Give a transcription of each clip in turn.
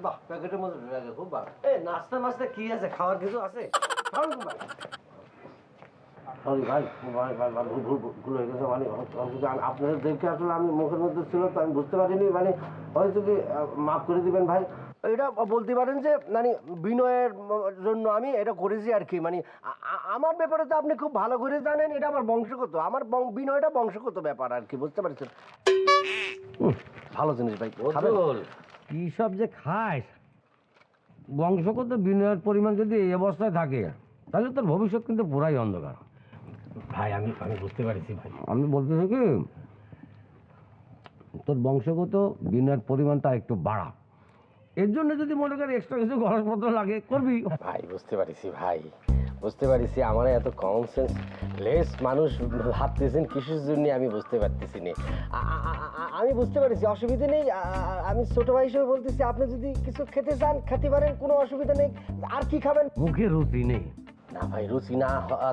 বাহ, প্যাকেটের মধ্যে ঢুকে খুব ভালো। এই নাস্তা মাস্তা কি আছে, খাওয়ার কিছু আছে? সরি ভাই, ভুল হয়ে গেছে। মানে আপনাদের দেখে আসলে আমি মুখের মধ্যে ছিল তো আমি বুঝতে পারিনি। মানে হয়তো কি মাফ করে দিবেন ভাই। এটা বলতে পারেন যে মানে বিনয়ের জন্য আমি এটা করেছি আর কি। মানে আমার ব্যাপারে তো আপনি খুব ভালো করে জানেন, এটা আমার বংশগত, আমার বিনয়টা বংশগত ব্যাপার আর কি, বুঝতে পারছেন? ভালো জিনিস ভাই, কি সব যে খাস, বংশগত বিনয়ের পরিমাণ যদি এই অবস্থায় থাকে তাহলে তোর ভবিষ্যৎ কিন্তু পুরাই অন্ধকার। ভাই আমি বুঝতে পারছি ভাই। আমি বলতেছি কি, তোর বংশগত বিনয়ের পরিমাণটা একটু বাড়া। এর জন্য যদি মনে করি এক্সট্রা কিছু খরচপত্র লাগে করবি। ভাই বুঝতে পারছি ভাই, বুঝতে পারছি। আমার এত কমন সেন্স লেস মানুষ ভাবতেছেন কিসের জন্য আমি বুঝতে পারতেছি না। আমি বুঝতে পারছি, অসুবিধা নেই। আমি ছোট ভাই হিসেবে বলতেছি, আপনি যদি কিছু খেতে চান খেতে পারেন, কোনো অসুবিধা নেই। আর কি খাবেন? মুখে রুচি নেই না ভাই, রুচি না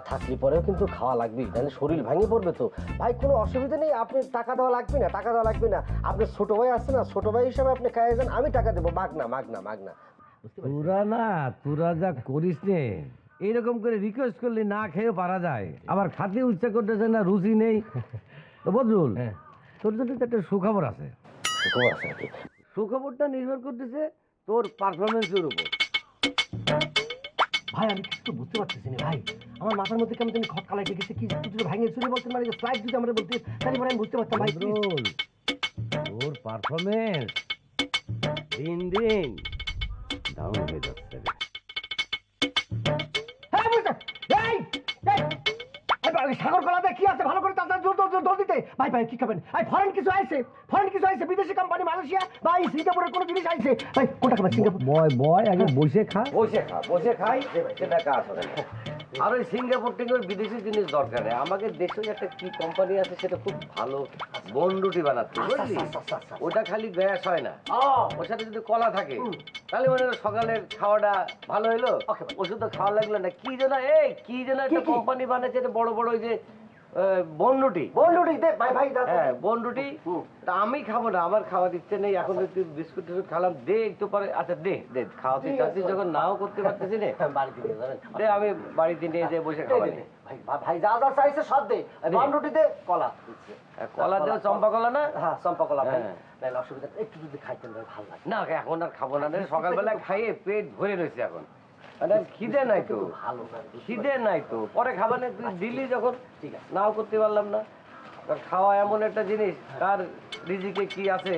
থাকলে পরেও কিন্তু খাওয়া লাগবেই, তাহলে শরীর ভেঙে পড়বে তো। ভাই কোনো অসুবিধা নেই, আপনি টাকা দেওয়া লাগবে না, টাকা দেওয়া লাগবে না। আপনার ছোট ভাই আছে না, ছোট ভাই হিসাবে আপনি খাইয়ে যান, আমি টাকা দেবো, মাগনা মাগনা মাগনা। তোরা যা করিস নে, এইরকম করে রিকোয়েস্ট করলে না খেয়েও পারা যায়, আবার খাতে ইচ্ছা করতেছে না, রুচি নেই। তো বদরুল, তোর জন্য তো একটা সুখবর আছে। সুখবর আছে নাকি? সুখবরটা নির্ভর করতেছে তোর পারফরমেন্সের উপর। ভাই আমি কিছু বুঝতে পারতেছি না ভাই, আমার মাথার মধ্যে কেমন জানি খটকা লাগে গেছে। কি কিছু ভাঙে চুরি বলতেন, মানে ফ্লাইট যদি আমরা বলতে তাহলে পরে আমি বুঝতে পারতাম ভাই। বদরুল, তোর পারফরমেন্স দিন দিন ডাউন হয়ে যাচ্ছে রে। সাগর কলাতে কি আছে ভালো করে তাড়াতাড়ি জোর দিতে। ভাই ভাই কি খাবেন? ফরেন কিছু আইছে, বিদেশি কোম্পানি, মালয়েশিয়া ভাই, সিঙ্গাপুরের কোনো জিনিস আইছে ভাই। কোনটা খাবেন? সিঙ্গাপুর? বয় আগে বসে খা। বসে খাই, সেটা কাজ হবে না। আর ওই সিঙ্গাপুর টিঙ্গাপুর বিদেশি জিনিস দরকার নেই। আমাকে দেশে একটা কি কোম্পানি আছে, সেটা খুব ভালো বনরুটি বানাচ্ছে, বুঝলি? ওটা খালি গ্যাস হয় না, ওর সাথে যদি কলা থাকে তাহলে মানে সকালের খাওয়াটা ভালো হইলো। ওষুধ তো খাওয়া লাগলো না। কি যেন একটা কোম্পানি বানাচ্ছে, এটা বড় বড় ওই যে বনরুটি দে ভাই ভাই। হ্যাঁ বনরুটি, আমি খাবো না, আমার খাওয়ার ইচ্ছে নেই এখন। তুই বিস্কুট টিস্কুট খালাম, দে একটু পরে। আচ্ছা দে খাওয়াতে চাচ্ছিস যখন, নাও করতে পারতেছি না, বাড়িতে নিয়ে যাবেন। দে আমি বাড়িতে নিয়ে যেয়ে বসে খাওয়াই। ভাই যা যা চাইছে সব দে। বনরুটি দে, কলা দে, চম্পা কলা না? হ্যাঁ চম্পা কলা। তাহলে অসুবিধা একটু যদি খাইতেন ভাই ভালো লাগে। না এখন আর খাবো না, সকালবেলা খাইয়ে পেট ভরে রয়েছে এখন। খিদে নাই তো, খিদে নাই তো, পরে খাবানে তুই দিলি যখন, ঠিক আছে নাও করতে পারলাম না। খাওয়া এমন একটা জিনিস, তার রিজিকে কি আছে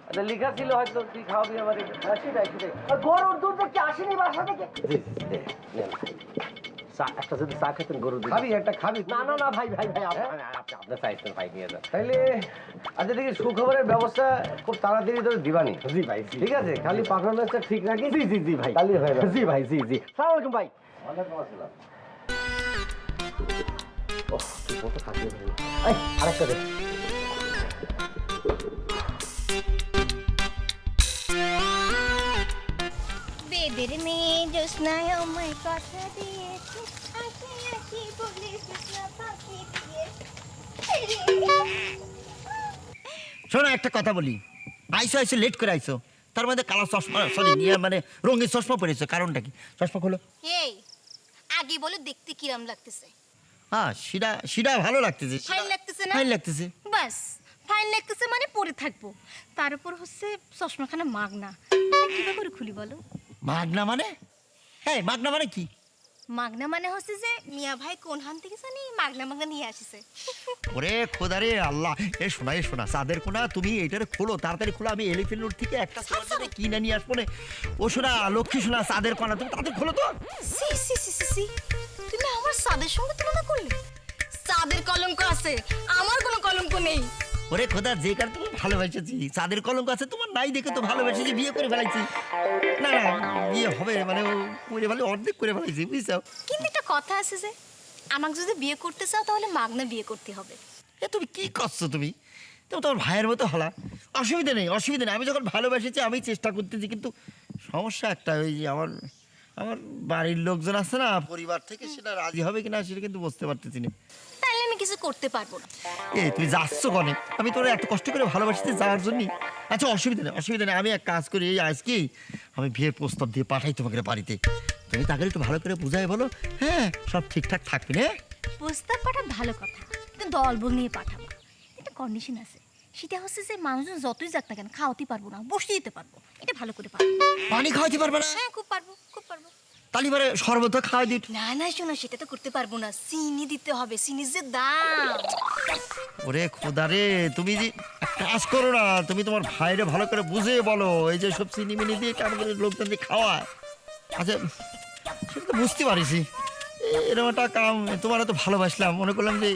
এটা লেখা ছিল, হয়তো তুই খাওয়াবি আমার। সেটাই গরুর দুধ কি আসেনি বাসা থেকে? একটা যদি চা খেতেন, গরুর দুধ খাবি, একটা খাবি। না ভাই আপনার চাইছেন ভাই, নিয়ে যান তাইলে। আচ্ছা দেখি, সুখবরের ব্যবস্থা খুব তাড়াতাড়ি ধরে দিবানি। জি ভাই ঠিক আছে, খালি পারফরমেন্সটা ঠিক রাখি। জি ভাই, তাহলে হয়ে যাবে। জি ভাই, জি সালাম আলাইকুম ভাই। ওয়ালাইকুম আসসালাম। ওহ তুই কত খাটিয়ে ভাই। আরেকটা দে। বেদের মেয়ে জ্যোৎস্নায় আমায় কথা দিয়েছে, আসি আসি বলে জ্যোৎস্না ফাঁকি দিয়েছে। শোনো একটা কথা বলি, আইসো লেট করে আইসো, তার মধ্যে কালো চশমা, সরি নিয়ে মানে রঙিন চশমা পরেছো, কারণটা কি? চশমা খোলো। এই আগে বলে দেখতে কিরাম লাগতেছে? হ্যাঁ সিডা ভালো লাগতেছে। ফাইন লাগতেছে না? ফাইন লাগতেছে। বাস ফাইন লাগতেছে মানে পরে থাকবো। তার উপর হচ্ছে চশমাখানা মাগনা। কিভাবে করে খুলি বলো? মাগনা মানে? হ্যাঁ মাগনা মানে কি? মাগনা মানে হচ্ছে যে মিয়া ভাই কোন হান থেকে জানি মাগনা নিয়ে আসিছে। ওরে খোদারে আল্লাহ, শোনা চাঁদের কোনা, তুমি এইটারে খোলো, তাড়াতাড়ি খোলো। আমি এলিফেন্ট রোড থেকে একটা কিনে নিয়ে আসবো না। ও শোনা লক্ষ্মী, শোনা চাঁদের কোনা, তুমি তাড়াতাড়ি খোলো তো। সি তুমি আমার চাঁদের সঙ্গে তুলনা করলে? চাঁদের কলঙ্ক আছে, আমার কোনো কলঙ্ক নেই। ওরে খোদা, যে কার তুমি ভালোবেসেছি, চাঁদের কলঙ্ক আছে তোমার নাই দেখে তো ভালোবেসেছি, বিয়ে করে ফেলাইছি। না বিয়ে হবে মানে করে ফেলে, অর্ধেক করে ফেলাইছি, বুঝছো? কিন্তু একটা কথা আছে যে আমাকে যদি বিয়ে করতে চাও তাহলে মাগনা বিয়ে করতে হবে। এ তুমি কি করছো? তুমি তোমার ভাইয়ের মতো হলা। অসুবিধা নেই। আমি যখন ভালোবেসেছি আমি চেষ্টা করতেছি, কিন্তু সমস্যা একটা, ওই যে আমার বাড়ির লোকজন আছে না, পরিবার থেকে, সেটা রাজি হবে কিনা সেটা কিন্তু বুঝতে পারতেছি না। তাহলে আমি কিছু করতে পারবো না। তুই যাচ্ছ কনে? আমি তোর এত কষ্ট করে ভালোবাসতে যাওয়ার জন্য। আচ্ছা অসুবিধা নেই, আমি এক কাজ করি, এই আজকে আমি বিয়ের প্রস্তাব দিয়ে পাঠাই তোমাকে বাড়িতে। তুমি তাকে একটু ভালো করে বুঝাই বলো, হ্যাঁ সব ঠিকঠাক থাকবে না। প্রস্তাব পাঠা ভালো কথা, কিন্তু দলবল নিয়ে পাঠাবো। একটা কন্ডিশন আছে, সেটা হচ্ছে যে মানুষজন যতই যাক না কেন খাওয়াতে পারবো না, বসিয়ে দিতে পারবো। এটা ভালো করে পারবো। পানি খাওয়াতে পারবে না? হ্যাঁ খুব পারবো, খুব পারবো। তালিবারে শরবত খাওয়াই দিই। না না শোনো, সেটা তো করতে পারবো না, চিনি দিতে হবে, চিনির যে দাম। ওরে খোদা রে, তুমি যে এক কাজ করো না, তুমি তোমার ভাইরে ভালো করে বুঝিয়ে বলো, এই যে সব চিনি মিনি দিয়ে কেমন করে লোকজন দিয়ে খাওয়ায়। আচ্ছা সেটা তো বুঝতে পারিছি, এরকম একটা কাম, তোমার তো ভালোবাসলাম, মনে করলাম যে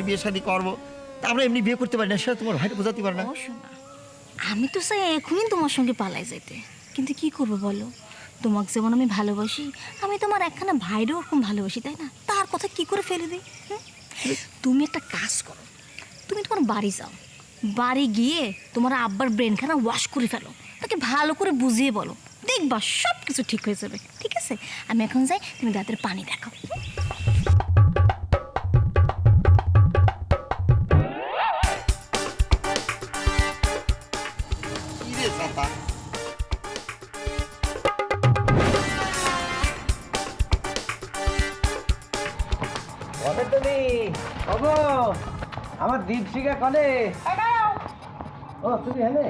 বিয়ে শাদী করবো, তা আমরা এমনি বিয়ে করতে পারি না, সেটা তোমার ভাইকে বোঝাতে পারে না। ও শোনা, আমি তো চাই এখনই তোমার সঙ্গে পালাই যেতে, কিন্তু কি করবো বলো? তোমাকে যেমন আমি ভালোবাসি, আমি তোমার একখানা ভাইরও ওরকম ভালোবাসি, তাই না? তার কথা কি করে ফেলে দিই? তুমি একটা কাজ করো, তুমি তোমার বাড়ি যাও, বাড়ি গিয়ে তোমার আব্বার ব্রেনখানা ওয়াশ করে ফেলো, তাকে ভালো করে বুঝিয়ে বলো, দেখবা সব কিছু ঠিক হয়ে যাবে। ঠিক আছে, আমি এখন যাই, তুমি দাঁতের পানি দেখাও। কি রে চাপা? কবে তুমি ওগো আমার দীপশিখা কলে? ও তুমি হেনে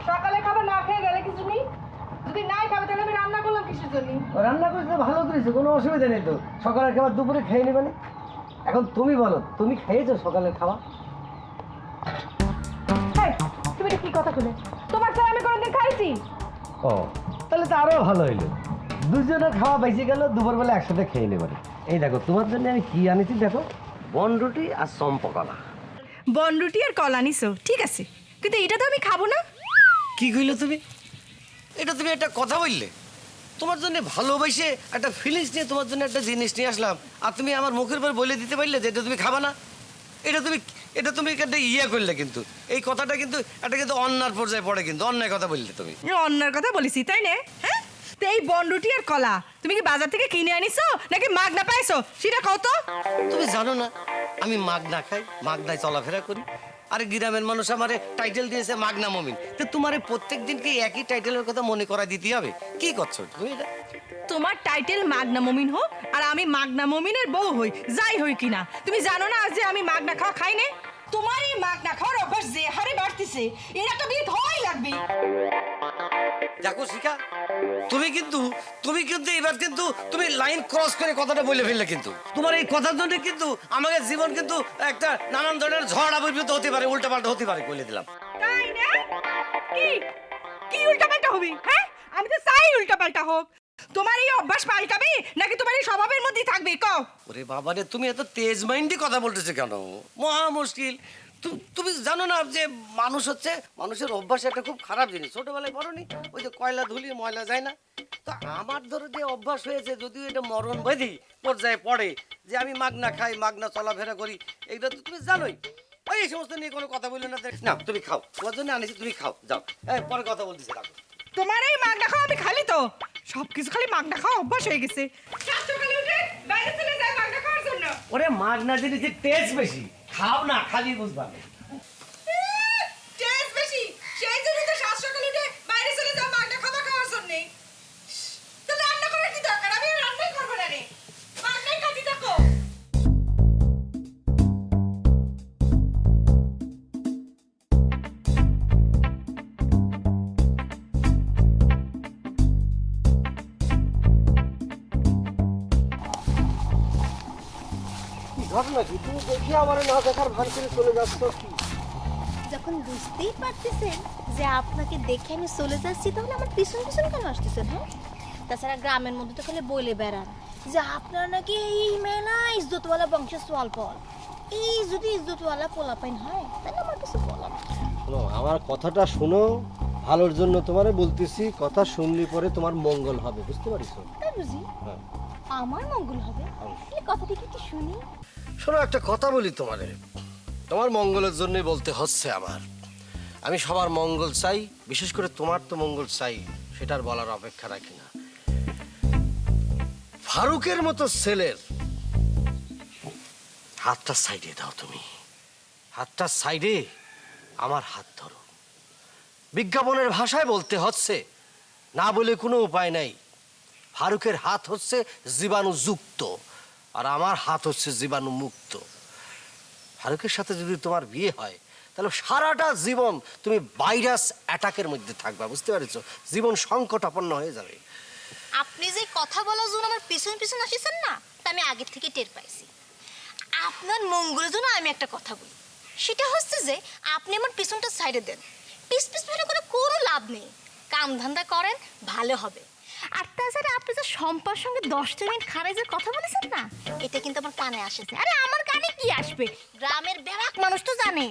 সকালে খাবার না খেয়ে গেলে কিছু নেই, যদি নাই খাবে তাহলে আমি রান্না করলাম কিসের জন্য? রান্না করেছে ভালো করেছো, কোনো অসুবিধা নেই তো। সকালের খাবার দুপুরে খেয়ে নিবে না। এখন তুমি বলো, তুমি খেয়েছো সকালের খাবার? হেই, তুমি এটা কি কথা বলে? তোমার ছাড়া আমি কোনোদিন খাইছি? ও তাহলে তো আরো ভালো হইলো, দুজনের খাওয়া বেঁচে গেল, দুপুরবেলা একসাথে খেয়ে নেবে। এই দেখো তোমার জন্য আমি কি আনিছি, দেখো বনরুটি আর চম্পকলা। বনরুটি আর কলা নিছো, ঠিক আছে, কিন্তু এটা তো আমি খাবো না। কি কইলে তুমি? এটা তুমি একটা কথা বললে? তোমার জন্য ভালোবাসে একটা ফিলিংস নিয়ে তোমার জন্য একটা জিনিস নিয়ে আসলাম, আর তুমি আমার মুখের উপর বলে দিতে পারলে যে এটা তুমি খাবা না? এটা তুমি একটা ইয়ে করলে, কিন্তু এই কথাটা কিন্তু একটা কিন্তু অন্যার পর্যায়ে পড়ে, কিন্তু অন্যায় কথা বললে তুমি। অন্যার কথা বলেছি তাই না? হ্যাঁ, তো এই বনরুটি আর কলা তুমি কি বাজার থেকে কিনে আনিছো নাকি মাগনা পাইছো সেটা কও তো। তুমি জানো না আমি মাগনা খাই, মাগনায় চলাফেরা করি, আর গ্রামের মানুষ আমারে টাইটেল দিয়েছে মাগনা মমিন। তো তোমার প্রত্যেক দিন কি একই টাইটেলের কথা মনে করা দিতে হবে? কি করছো তুমি এটা? তোমার টাইটেল মাগনা মমিন হোক আর আমি মাগনা মমিনের বউ হই, যাই হই কিনা, তুমি জানো না যে আমি মাগনা খাওয়া খাই না? তোমার এই মাগনা খাওয়ার অভ্যাস যে হারে বাড়তিছে, এর একটা বিয়ে হওয়াই লাগবে। দেখো শিখা, তুমি কিন্তু এবার কিন্তু তুমি লাইন ক্রস করে কথাটা বলে ফেললে, কিন্তু তোমার এই কথার জন্য কিন্তু আমাদের জীবন কিন্তু একটা নানান ধরনের ঝড় আবির্ভূত হতে পারে, উল্টাপাল্টা হতে পারে, বলে দিলাম। তাই না? কি কি উল্টাপাল্টা হবে? হ্যাঁ, আমি তো চাই উল্টাপাল্টা হোক। তোমার এই অভ্যাস পাল্টাবে নাকি তোমার এই স্বভাবের মধ্যেই থাকবে কও? ওরে বাবারে, তুমি এত তেজ মাইন্ডে কথা বলতেছো কেন? মহা মুশকিল। তুমি জানো না যে মানুষের অভ্যাস একটা খুব খারাপ জিনিস। ছোটবেলায় পড়নি ওই যে কয়লা ধুলি ময়লা যায় না? তো আমার ধরো যে অভ্যাস হয়েছে, যদিও এটা মরণ ব্যাধি পর্যায়ে পড়ে, যে আমি মাগনা খাই, মাগনা চলাফেরা করি, এইটা তো তুমি জানোই। ওই এই সমস্ত নিয়ে কোনো কথা বললে না, তুমি খাও, তোমার জন্য আনিছি, তুমি খাও, যাও। পরে কথা বলতেছি, রাখো। তোমার এই মাগনা খাওয়া আমি খালি তো, সবকিছু খালি মাগনা খাওয়া অভ্যাস হয়ে গেছে। সকালে উঠে বাইরে চলে যায় মাগনা খাওয়ার জন্য। ওরে মাগনা জিনিসের টেস্ট বেশি, খাও না খালি বুঝবা। টেস্ট বেশি, সেই জন্য তো সকালে উঠে বাইরে চলে যাও মাগনা খাওয়া খাওয়ার জন্য। তো রান্না করার কি দরকার? আমি রান্নাই করব না রে, মাগনাই খাতি থাকো। ঘটনা কি? তুমি দেখি আমার না দেখার ভান করে চলে যাচ্ছ কি? যখন বুঝতেই পারতেছেন যে আপনাকে দেখে আমি চলে যাচ্ছি, তাহলে আমার পিছন পিছন কেন আসতেছেন? হ্যাঁ, তাছাড়া গ্রামের মধ্যে তো খালি বলে বেড়ান যে আপনার নাকি এই মেলা ইজ্জতওয়ালা বংশের সোয়াল ফল। এই যদি ইজ্জতওয়ালা পোলাপাইন হয় তাহলে আমার কিছু বলার নেই। শোনো, আমার কথাটা শোনো, ভালোর জন্য তোমারে বলতেছি, কথা শুনলি পরে তোমার মঙ্গল হবে, বুঝতে পারিস? তাই বুঝি হ্যাঁ। আমার মঙ্গল হবে? তাহলে কথাটি কি একটু শুনি। শোনো, একটা কথা বলি তোমারে, তোমার মঙ্গলের জন্যই বলতে হচ্ছে আমার। আমি সবার মঙ্গল চাই, বিশেষ করে তোমার তো মঙ্গল চাই, সেটার বলার অপেক্ষা রাখি না। ফারুকের মতো ছেলের হাতটা সাইডে দাও তুমি, হাতটা সাইডে আমার হাত ধরো। বিজ্ঞাপনের ভাষায় বলতে হচ্ছে, না বলে কোনো উপায় নাই। ফারুকের হাত হচ্ছে জীবাণুযুক্ত আর আমার হাত হচ্ছে জীবাণু মুক্ত। ফারুকের সাথে যদি তোমার বিয়ে হয় তাহলে সারাটা জীবন তুমি ভাইরাস অ্যাটাকের মধ্যে থাকবা, বুঝতে পারছো? জীবন সংকটাপন্ন হয়ে যাবে। আপনি যে কথা বলার জন্য আমার পিছন পিছন আসিছেন না, তা আমি আগের থেকে টের পাইছি। আপনার মঙ্গলের জন্য আমি একটা কথা বলি, সেটা হচ্ছে যে আপনি আমার পিছনটা সাইডে দেন। পিছ পিছ ফেলে করে কোনো লাভ নেই, কাম ধান্দা করেন, ভালো হবে। আর তাছাড়া আপনি যে সম্পার সঙ্গে 10 মিনিট খাড়াই যে কথা বলেছেন না, এটা কিন্তু আমার কানে আসেছে। আরে আমার কানে কি আসবে, গ্রামের বেড়াক মানুষ তো জানে।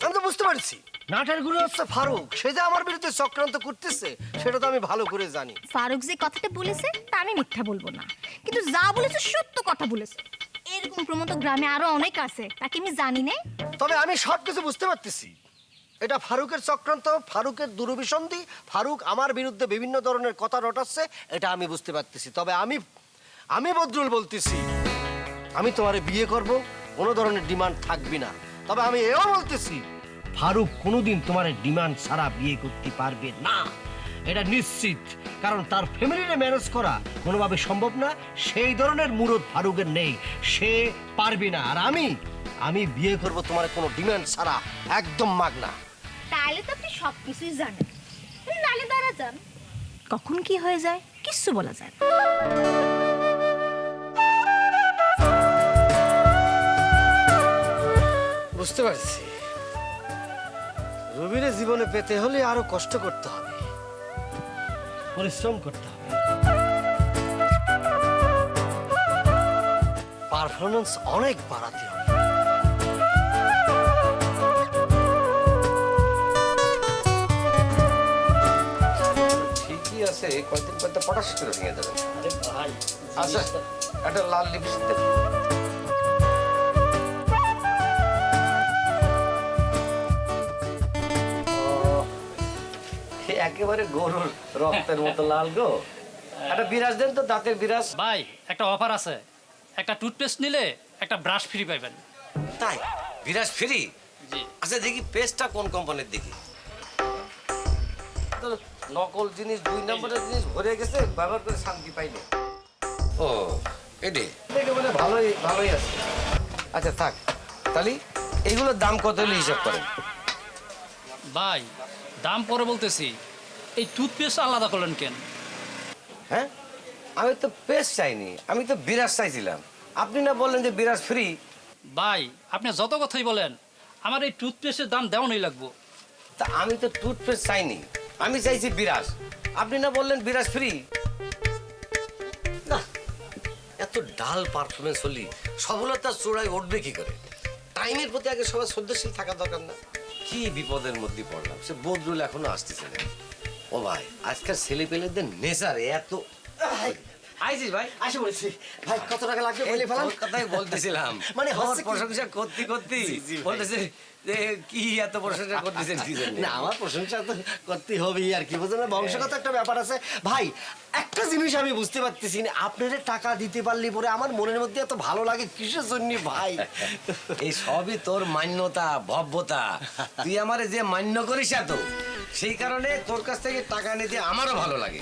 আমি তো বুঝতে পারছি নাটের গুরু হচ্ছে ফারুক, সে যে আমার বিরুদ্ধে চক্রান্ত করতেছে সেটা তো আমি ভালো করে জানি। ফারুক যে কথাটা বলেছে তা আমি মিথ্যা বলবো না, কিন্তু যা বলেছে সত্য কথা বলেছে। এরকম প্রমত গ্রামে আরো অনেক আছে, তাকে আমি জানি না। তবে আমি সব কিছু বুঝতে পারতেছি, এটা ফারুকের চক্রান্ত, ফারুকের দুরভিসন্ধি। ফারুক আমার বিরুদ্ধে বিভিন্ন ধরনের কথা রটাচ্ছে, এটা আমি বুঝতে পারতেছি। তবে আমি বদরুল বলতেছি, আমি তোমারে বিয়ে করব, কোনো ধরনের ডিমান্ড থাকবি না। তবে আমি এও বলতেছি, ফারুক কোনোদিন তোমার ডিমান্ড ছাড়া বিয়ে করতে পারবে না, এটা নিশ্চিত। কারণ তার ফ্যামিলিকে ম্যানেজ করা কোনোভাবে সম্ভব না, সেই ধরনের মুরদ ফারুকের নেই, সে পারবে না। আর আমি বিয়ে করব তোমার কোনো ডিমান্ড ছাড়া, একদম মাগনা। তাহলে তো আপনি সব কিছুই জানেন, নালে দাঁড়া যান, কখন কি হয়ে যায় কিচ্ছু বলা যায় না। বুঝতে পারছি, রবিরে জীবনে পেতে হলে আরো কষ্ট করতে হবে, পরিশ্রম করতে হবে, পারফরমেন্স অনেক বাড়াতে হবে। ঠিকই আছে, কয়েকদিন পর তো পটাশ করে ভেঙে যাবে। আচ্ছা, একটা লাল লিপস্টিক দেবে। একেবারে গরুর রক্তের মতো লাল গো। একটা বিরাজ দেন তো, দাঁতের বিরাজ। ভাই একটা অফার আছে, একটা টুথপেস্ট নিলে একটা ব্রাশ ফ্রি পাইবেন। তাই বিরাজ ফ্রি? জি। আচ্ছা দেখি পেস্টটা কোন কোম্পানির দেখি। তো নকল জিনিস, 2 নম্বরের জিনিস ভরে গেছে, ব্যবহার করে শান্তি পাইনি। ও এডে দেখে মানে ভালোই আছে। আচ্ছা থাক, তাহলে এইগুলোর দাম কত হলে হিসাব করেন? ভাই দাম পরে বলতেছি, এই টুথপেস্ট আলাদা করলেন কেন? হ্যাঁ, আমি তো পেস্ট চাইনি, আমি তো বিরাজ চাইছিলাম। আপনি না বললেন যে বিরাজ ফ্রি। ভাই আপনি যত কথাই বলেন, আমার এই টুথপেস্টের দাম দেওয়ানই লাগবো। তা আমি তো টুথপেস্ট চাইনি, আমি চাইছি বিরাজ। আপনি না বললেন বিরাজ ফ্রি। না, এত ডাল পারফরমেন্স হলি সফলতা চূড়ায় উঠবে কি করে? টাইমের প্রতি আগে সবাই শ্রদ্ধাশীল থাকা দরকার না? কি বিপদের মধ্যে পড়লাম, সে বদরুল এখনো আসতেছে না। ও ভাই, আজকাল ছেলে পেলেদের নেশার এত। আইছিস ভাই? আসে বলেছি ভাই, কত টাকা লাগবে বলে এই ফেলাম। তোর কথাই বলতেছিলাম। মানে আমার হচ্ছে কি- প্রশংসা করতে জি ভাই। বলতেছে যে কি এত প্রশংসা করতেছেন কি জন্য? না, আমার প্রশংসা তো করতেই হবেই আর কি, বুঝলেন না, বংশগত একটা ব্যাপার আছে ভাই। একটা জিনিস আমি বুঝতে পারতেছি না, আপনারা টাকা দিতে পারলে পরে আমার মনের মধ্যে এত ভালো লাগে কিসের জন্য ভাই? এই সবই তোর মান্যতা, ভব্যতা। তুই আমারে যে মান্য করিস এত, সেই কারণে তোর কাছ থেকে টাকা নিতে আমারও ভালো লাগে।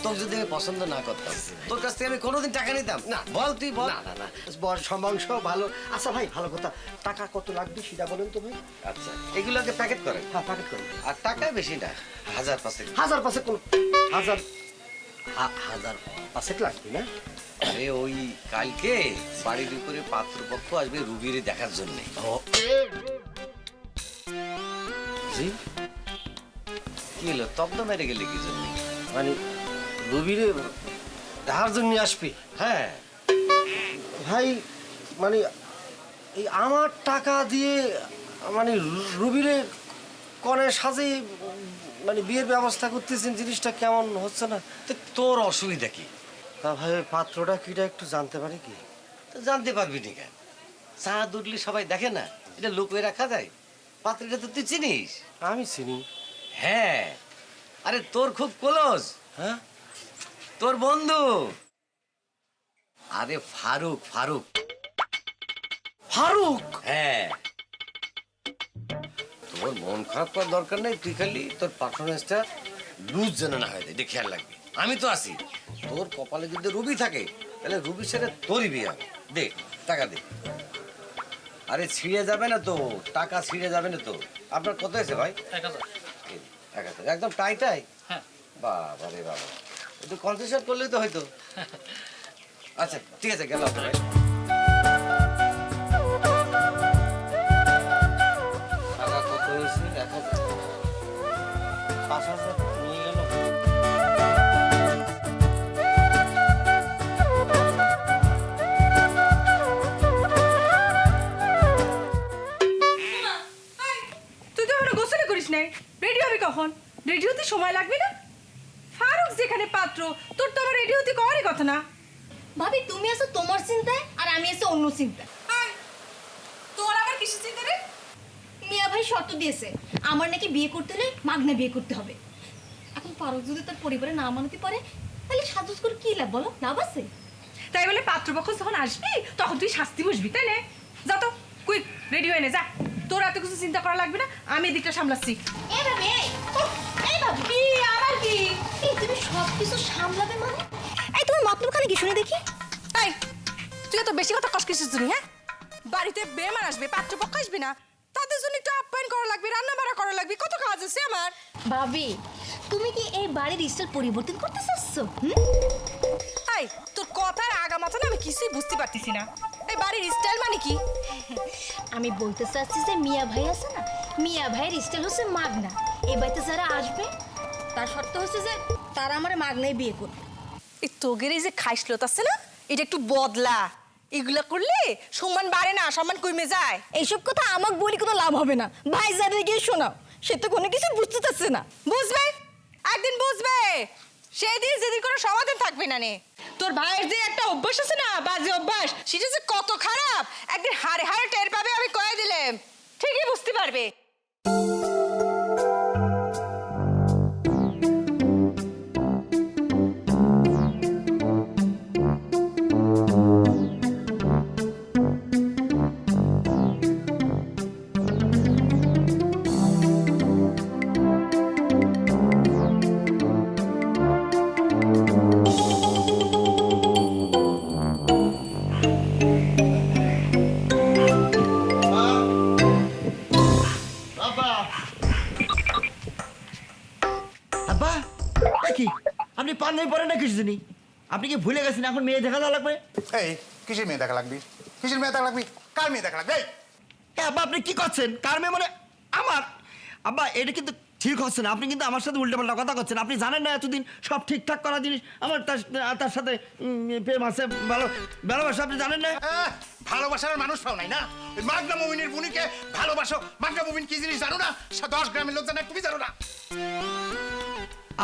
তোর যদি আমি পছন্দ না করতাম, তোর কাছ থেকে আমি কোনোদিন টাকা নিতাম না। বল তুই বল। না না না, বংশ ভালো। আচ্ছা ভাই, ভালো কথা, টাকা কত লাগবে সেটা বলেন তো ভাই। আচ্ছা, এগুলোকে প্যাকেট করেন। হ্যাঁ, প্যাকেট করুন। আর টাকায় বেশি না, 1000 হাজার পাঁচেক কোন হাজার 1000 লাগবে না? আরে ওই কালকে বাড়ির উপরে পাত্রপক্ষ আসবে রুবিরে দেখার জন্য। জি, কি হলো, তব্দ মেরে গেলে কি জন্য? মানে রবিরে দেখার জন্য আসবে? হ্যাঁ, ভাই মানে এই আমার টাকা দিয়ে মানে রবিরে কনে সাজে মানে বিয়ের ব্যবস্থা করতেছেন, জিনিসটা কেমন হচ্ছে না? তো তোর অসুবিধা কি? তা ভাই ওই পাত্রটা কিটা একটু জানতে পারি কি? তো জানতে পারবি নি কেন? চা দুধলি সবাই দেখে না, এটা লুকিয়ে রাখা যায়? পাত্রটা তো তুই চিনিস। আমি চিনি। হ্যাঁ, আরে তোর খুব ক্লোজ, হ্যাঁ, তোর বন্ধু। আরে ফারুক, ফারুক? হ্যাঁ, তোর মন খারাপ করার দরকার নেই, তুই খালি তোর পারফরমেন্সটা লুজ যেন না হয়, এটা খেয়াল রাখবি। আমি তো আছি, তোর কপালে যদি রুবি থাকে তাহলে রুবির সাথে তোরই বিয়ে হবে। দে টাকা দে। আরে ছিঁড়ে যাবে না তো, টাকা ছিঁড়ে যাবে না তো। আপনার কত আছে ভাই? 1000। 1000 একদম টাইটাই? হ্যাঁ। বাবা রে বাবা, একটু কনসেশন করলেই তো হয়তো। আচ্ছা ঠিক আছে, গেল ভাই। টাকা কত হয়েছে? 1000। 5000 নিয়ে গেল। তুই তো এখনো গোসলে করিস নাই, রেডি হবি কখন? রেডি হতে সময় লাগবে না? ফারুক যেখানে পাত্র, তোর তো আমার রেডি হতে কওয়ারই কথা না। ভাবি তুমি আছো তোমার চিন্তায় আর আমি আছি অন্য চিন্তায়। তোর আবার কিসের চিন্তা রে? মিয়া ভাই শর্ত দিয়েছে আমার নাকি বিয়ে করতে হলে মাগনা বিয়ে করতে হবে। এখন ফারুক যদি তার পরিবারে না মানতে পারে তাহলে সাজুজ করে কি লাভ বলো? লাভ আছে? তাই বলে পাত্রপক্ষ যখন আসবি তখন তুই শাস্তি বসবি, তাই না? যা তো কুইক রেডি হয়ে নে, যা। তোর এত কিছু চিন্তা করা লাগবে না, আমি এদিকটা সামলাচ্ছি। এই ভাবি, এই ভাবি কি আবার কি? এই তুমি সব কিছু সামলাবে মানে? এই তোমার মতলবখানে কি শুনে দেখি? এই তুই এত বেশি কথা কস কিসের জন্য? হ্যাঁ, বাড়িতে বেমান আসবে, পাত্রপক্ষ আসবে না, তাদের জন্য একটু আপ্যায়ন করা লাগবে, রান্না বাড়া করা লাগবে, কত কাজ আছে আমার। ভাবি তুমি কি এই বাড়ির স্টাইল পরিবর্তন করতে চাচ্ছ? এই তোর কথার আগা মাথা না আমি কিছুই বুঝতে পারতেছি না। এই বাড়ির স্টাইল মানে কি? আমি বলতে চাচ্ছি যে মিয়া ভাই আছে না, মিয়া ভাইয়ের স্টাইল হচ্ছে মাগনা। এই বাড়িতে যারা আসবে তার শর্ত হচ্ছে যে তারা আমার মাগনায় বিয়ে করবে। এই তোগের এই যে খাইসলত আছে না, এটা একটু বদলা। এগুলা করলে সম্মান বাড়ে না, সম্মান কমে যায়। এইসব কথা আমাকে বলি কোনো লাভ হবে না, ভাই যাদের গিয়ে শোনাও, সে তো কোনো কিছু বুঝতে চাচ্ছে না। বুঝবে, একদিন বুঝবে, সেই দিন যেদিন কোনো সমাধান থাকবে না নে। তোর ভাইয়ের যে একটা অভ্যাস আছে না, বাজে অভ্যাস, সেটা যে কত খারাপ একদিন হাড়ে হাড়ে টের পাবে, আমি কয়ে দিলাম, ঠিকই বুঝতে পারবে। আব্বা, আব্বা, এ কি আপনি পাঞ্জাবি পরেন না কিছু দিনই? আপনি কি ভুলে গেছেন এখন মেয়ে দেখা দেওয়া লাগবে? এই কিসের মেয়ে দেখা লাগবি? কিসের মেয়ে দেখা লাগবি? কার মেয়ে দেখা লাগবে? এই এ আব্বা, আপনি কি করছেন? কার মেয়ে মানে আমার? আব্বা, এটা কিন্তু ঠিক হচ্ছে না। আপনি কিন্তু আমার সাথে উল্টাপাল্টা কথা করছেন। আপনি জানেন না এতদিন সব ঠিকঠাক করা জিনিস আমার তার সাথে প্রেম আছে, ভালোবাসা, আপনি জানেন না? ভালোবাসার মানুষ পাও নাই না? ওই মাগনা মুমিনের বুনিকে ভালোবাসো। মাগনা মুমিন কি জিনিস জানো না? 10 গ্রামের লোক জানে, তুমি জানো না?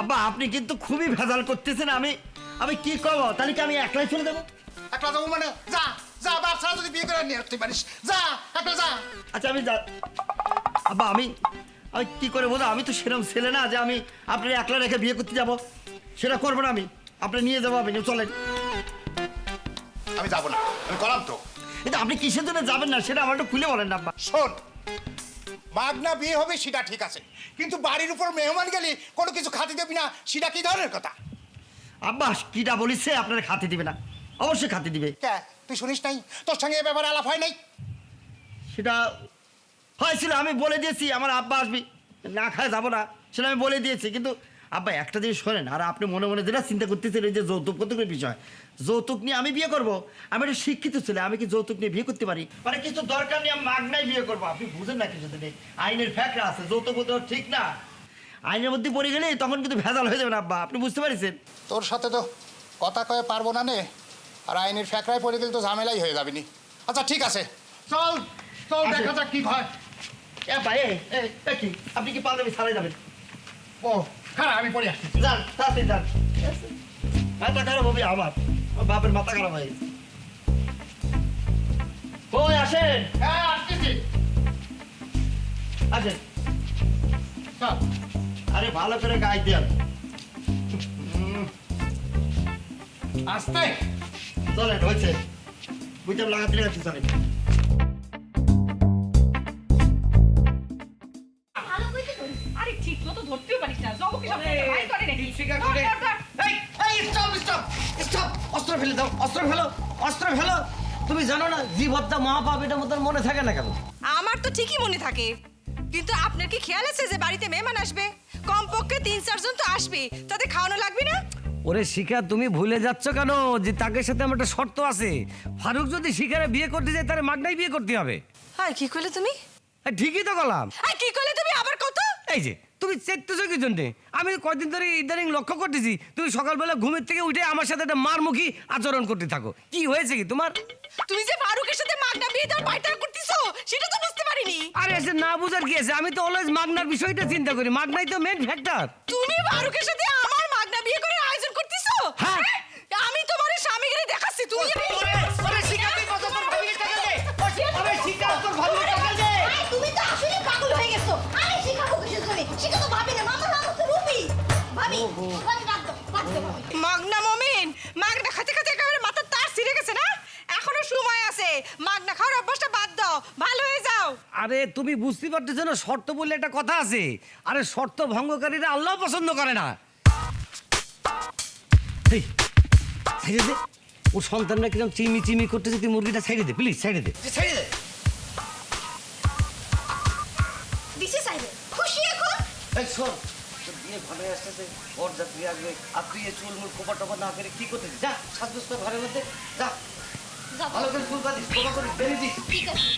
আব্বা, আপনি কিন্তু খুবই ভেজাল করতেছেন। আমি কি করবো? তাহলে কি আমি একলাই চলে যাবো? একলা যাবো মানে? যা যা, বাপ ছাড়া যদি বিয়ে করে নিয়ে রাখতে পারিস, যা একলা যা। আচ্ছা আমি আব্বা, আমি কি করে বলো? আমি তো সেরকম ছেলে না যে আমি আপনি একলা রেখে বিয়ে করতে যাব। সেটা করবো না আমি। আপনি নিয়ে যাবো, আপনি চলেন। আমি যাবো না, আমি গলাম তো। কিন্তু আপনি কিসের জন্য যাবেন না সেটা আমার একটু খুলে বলেন না আব্বা। শোন, মাগনা বিয়ে হবে সেটা ঠিক আছে, কিন্তু বাড়ির উপর মেহমান গেলে কোনো কিছু খাতি দেবি না, সেটা কি ধরনের কথা? আব্বা, কিটা বলিছে আপনার খাতে দিবে না? অবশ্যই খাতে দিবে। কে তুই শুনিস নাই? তোর সঙ্গে এ ব্যাপারে আলাপ হয় নাই? সেটা হয়েছিল, আমি বলে দিয়েছি আমার আব্বা আসবি, না খায় যাবো না, সেটা আমি বলে দিয়েছি। কিন্তু আব্বা একটা জিনিস শোনেন, আর আপনি মনে মনে যেটা চিন্তা করতেছেন এই যে যৌতুক কৌতুকের বিষয়, যৌতুক নিয়ে আমি বিয়ে করব? আমি একটা শিক্ষিত ছেলে, আমি কি যৌতুক নিয়ে বিয়ে করতে পারি? মানে কিছু দরকার নিয়ে আমি মাগনাই বিয়ে করবো। আপনি বুঝেন না কিছু নেই, আইনের ফ্যাকরা আছে, যৌতুক ঠিক না। আইনের মধ্যে পড়ে গেলে তখন কিন্তু ভেজাল হয়ে যাবে না আব্বা, আপনি বুঝতে পারছেন? তোর সাথে তো কথা কয়ে পারবো না নে, আর আইনের ফ্যাকরায় পড়ে গেলে তো ঝামেলাই হয়ে যাবে নি। আচ্ছা ঠিক আছে, চল চল, দেখা যাক কি হয়। কি আপনি কি পাঞ্জাবি ছাড়াই যাবেন? ও হ্যাঁ, আমি পড়ে আসছি। যান, তাড়াতাড়ি যান। মাথা খারাপ হবে আমার বাপের মাথা খারাপ হয়ে গেছে। ওই আসেন, হ্যাঁ আসতেছি। আসেন। চল। আরে ভালো করে গায়ে দেন। আসতে চলেন, হয়েছে। বুঝতে লাগাতে চলেন। ফেলে দাও, অস্ত্র ফেলো, অস্ত্র ফেলো। তুমি জানো না জীব হত্যা মহাপাপ, এটা মতো মনে থাকে না কেন? আমার তো ঠিকই মনে থাকে, কিন্তু আপনার কি খেয়াল আছে যে বাড়িতে মেহমান আসবে? কমপক্ষে 3-4 জন তো আসবে, তাদের খাওয়ানো লাগবে না? ওরে শিখা, তুমি ভুলে যাচ্ছ কেন যে তাকে সাথে আমার একটা শর্ত আছে। ফারুক যদি শিখারে বিয়ে করতে যায় তাহলে মাগনাই বিয়ে করতে হবে। হ্যাঁ, কি করলে তুমি? ঠিকই তো গেলাম। কি করলে তুমি আবার কত? এই যে তুমি চেকতেছো কি জন্যে? আমি কয়দিন ধরে ইদানিং লক্ষ্য করতেছি তুমি সকালবেলা ঘুমের থেকে উঠে আমার সাথে একটা মারমুখী আচরণ করতে থাকো। কি হয়েছে কি তোমার? তুমি যে ফারুকের সাথে মাগনা বিয়ে দেওয়ার পায়তারা করতেছো সেটা তো বুঝতে পারিনি। আরে এসে না বুঝার কি আছে? আমি তো অলওয়েজ মাগনার বিষয়টা চিন্তা করি, মাগনাই তো মেন ফ্যাক্টর। তুমি ফারুকের সাথে আমার মাগনা বিয়ে করার আয়োজন করতেছো? হ্যাঁ। আমি তোমার স্বামীকে দেখাচ্ছি, তুমি তুমি তো আসলে পাগল হয়ে গেছো। আমি শিখাবো কিসের জন্য? শিখা তো ভাবি না, মামা নাম হচ্ছে রুবি। ভাবি, ভাবি ডাক দাও, ডাক দাও ভাবি। মাগনা মমিন, মাগনা খেতে খেতে একেবারে মাথার তার ছিঁড়ে গেছে না? এখনো সময় আছে, মাগনা খাওয়ার অভ্যাসটা বাদ দাও, ভালো হয়ে যাও। আরে তুমি বুঝতে পারতেছো না, শর্ত বললে একটা কথা আছে। আরে শর্ত ভঙ্গকারীরা আল্লাহ পছন্দ করে না। এই, ছেড়ে দে। ওর সন্তানরা কিরকম চিমি চিমি করতেছে, তুই মুরগিটা ছেড়ে দে প্লিজ, ছেড়ে দে। ছেড়ে দে। দিছি সাইডে। খুশি এখন? এই শোন, তোর বিয়ে ঘরে আসতেছে, ওর যাত্রী আসবে, আর তুই এই চুলমুল খোপা টোপা না করে কি করতেছিস? যা, সাজগোজ করে ঘরের মধ্যে যা, যাবো। ভালো করে চুল বাঁধিস, খোপা করে বেঁধে দিস। ঠিক আছে।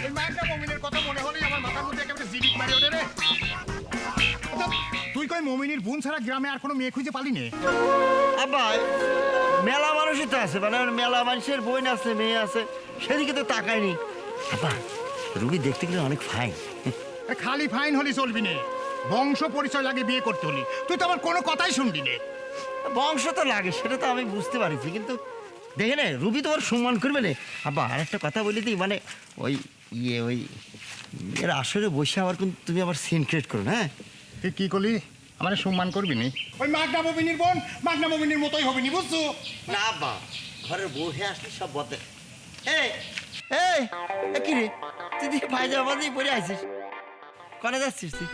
এই মাগনা মমিনের কথা মনে হলেই আমার মাথার মধ্যে একেবারে জিলিক মারি ওঠে রে। তুই কই মমিনের বোন ছাড়া গ্রামে আর কোনো মেয়ে খুঁজে পালি নে? আব্বা মেলা মানুষই তো আছে, মানে মেলা মানুষের বোন আছে, মেয়ে আছে, সেদিকে তো তাকায়নি। আব্বা রুবি দেখতে গেলে অনেক ফাইন। এ খালি ফাইন হলি চলবি নে, বংশ পরিচয় লাগে বিয়ে করতে হলি। তুই তো আমার কোনো কথাই শুনবি নে। বংশ তো লাগে, সেটা তো আমি বুঝতে পারছি, কিন্তু দেখে না রুবি তোমার সম্মান করবে না। আব্বা আর একটা কথা বলি দিই, মানে ওই ওই এর আসলে বসে আবার কিন্তু তুমি আবার সিন ক্রিয়েট করো না। হ্যাঁ তুই কি করলি? আমার সম্মান করবি নি? ওই মাগনা মমিনীর বোন মাগনা মমিনীর মতোই হবি নি, বুঝছো? না আব্বা, ঘরের বউ হয়ে আসলে সব বদলে। এই এই কি রে, তুই দিকে পায়জামা দিয়ে পরে আছিস, কনে যাচ্ছিস তুই?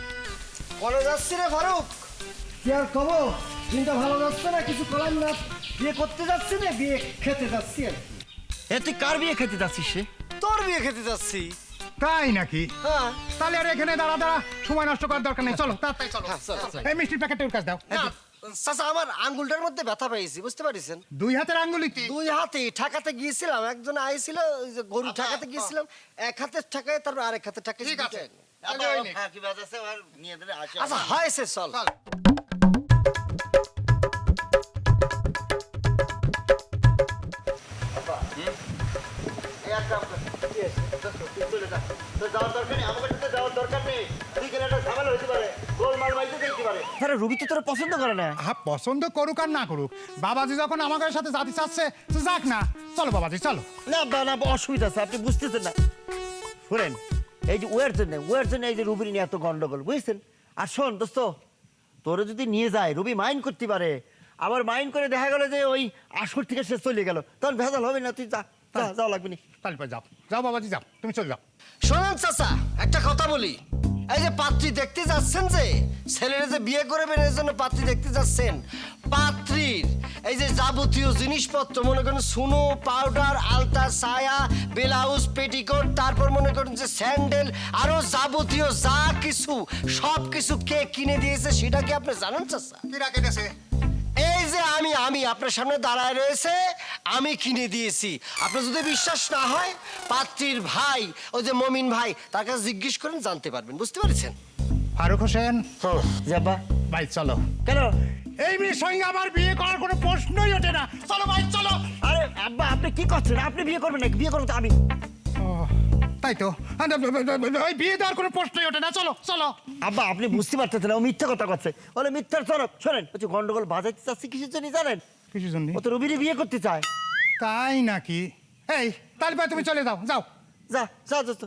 কলে যাচ্ছি রে ফারুক? কি আর কব, দিনটা ভালো যাচ্ছে না, কিছু করার না। বিয়ে করতে যাচ্ছি না, বিয়ে খেতে যাচ্ছি আর কি। এ তুই কার বিয়ে খেতে যাচ্ছিস রে? তোর বিয়ে খেতে যাচ্ছি। তাই নাকি? হ্যাঁ। তাহলে আর এখানে দাঁড়া দাঁড়া সময় নষ্ট করার দরকার নেই, চলো তাড়াতাড়ি চলো। হ্যাঁ, চল, চল। এই মিষ্টির প্যাকেটটা ওর কাছে দাও। চাচা, আমার আঙ্গুলটার মধ্যে ব্যথা পেয়েছি, বুঝতে পারিছেন? 2 হাতের আঙ্গুলিতে? 2 হাতে ঠাকাতে গিয়েছিলাম, একজন আইছিল, ওই যে গরু ঠাকাতে গিয়েছিলাম, এক হাতে ঠাকায়, তারপর আরেক হাতে ঠাকাই। ঠিক আছে। আব্বা, হ্যাঁ, কি বাজ আছে আর নিয়ে দিলে আসে। আচ্ছা হয়েছে, চল। চল। আরে রুবি তো তোর পছন্দ করে না। পছন্দ করুক আর না করুক, বাবাজি যখন আমাদের সাথে জাতি চাচ্ছে তো যাক না। চলো বাবাজি চলো। না বা না, অসুবিধা আছে, আপনি বুঝতেছেন না। শুনেন, এই যে ওয়ের জন্য এই যে রুবির নিয়ে এত গন্ডগোল, বুঝছেন? আর শোন দোস্ত, তোরে যদি নিয়ে যায় রুবি মাইন্ড করতে পারে, আবার মাইন্ড করে দেখা গেল যে ওই আসর থেকে সে চলে গেল, তখন ভেজাল হবে না। তুই যা, যাওয়া লাগবে না। তাহলে যাও যাও বাবাজি যাও, তুমি চলে যাও। শোনেন চাচা, একটা কথা বলি। এই যে পাত্রী দেখতে যাচ্ছেন, যে ছেলেরা যে বিয়ে করবেন এর জন্য পাত্রী দেখতে যাচ্ছেন, পাত্রীর এই যে যাবতীয় জিনিসপত্র, মনে করেন সুনো, পাউডার, আলতা, ছায়া, ব্লাউজ, পেটিকোট, তারপর মনে করেন যে স্যান্ডেল, আরো যাবতীয় যা কিছু সব কিছু কে কিনে দিয়েছে সেটা কি আপনি জানেন চাচা? কি রাখে গেছে? এই যে আমি আপনার সামনে দাঁড়ায় রয়েছে, আমি কিনে দিয়েছি। আপনার যদি বিশ্বাস না হয়, পাত্রীর ভাই, ওই যে মমিন ভাই, তার কাছে জিজ্ঞেস করেন, জানতে পারবেন, বুঝতে পারছেন? ফারুক হোসেন, যাবা ভাই চলো। কেন? এই মেয়ের সঙ্গে আমার বিয়ে করার কোনো প্রশ্নই ওঠে না। চলো ভাই চলো। আরে আব্বা, আপনি কি করছেন? আপনি বিয়ে করবেন না? বিয়ে করবেন তো আমি। তাই তো, ওই বিয়ে দেওয়ার কোনো প্রশ্নই ওঠে না। চলো চলো। আব্বা আপনি বুঝতে পারতেছেন, ও মিথ্যা কথা করছে, বলে মিথ্যার চরক। শোনেন, হচ্ছে গন্ডগোল বাজাইতে চাচ্ছি কিসের জন্য জানেন? কিছু জন্য? ও তো রুবিরে বিয়ে করতে চায়। তাই নাকি? এই তাহলে ভাই তুমি চলে যাও, যাও। যা যা দোস্ত,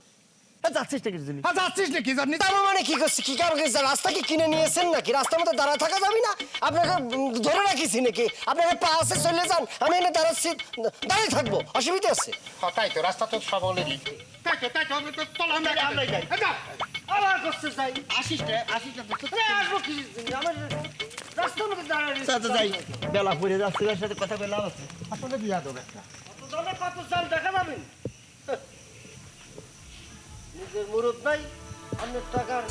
যাচ্ছিস না কিছু জিনিস যাচ্ছিস না কি জানি তার মানে কি করছি কি কারণ রাস্তা কি কিনে নিয়েছেন নাকি রাস্তার মধ্যে দাঁড়ায় থাকা যাবে না আপনাকে ধরে রাখিছি নাকি আপনাকে পাশে চলে যান আমি এনে দাঁড়াচ্ছি দাঁড়িয়ে থাকবো অসুবিধা আছে তাই তো রাস্তা তো সকলেরই তাই তো চল আমরা যাই আবার করতে চাই আসিস না আসবো কি আমার রাস্তার মধ্যে দাঁড়ায় আচ্ছা যাই বেলা পড়ে যাচ্ছে তার সাথে কথা বলে আছে আসলে বিয়া দেবো একটা দলে কত চাল দেখা যাবে নিজের মুরত নাই অন্যের টাকার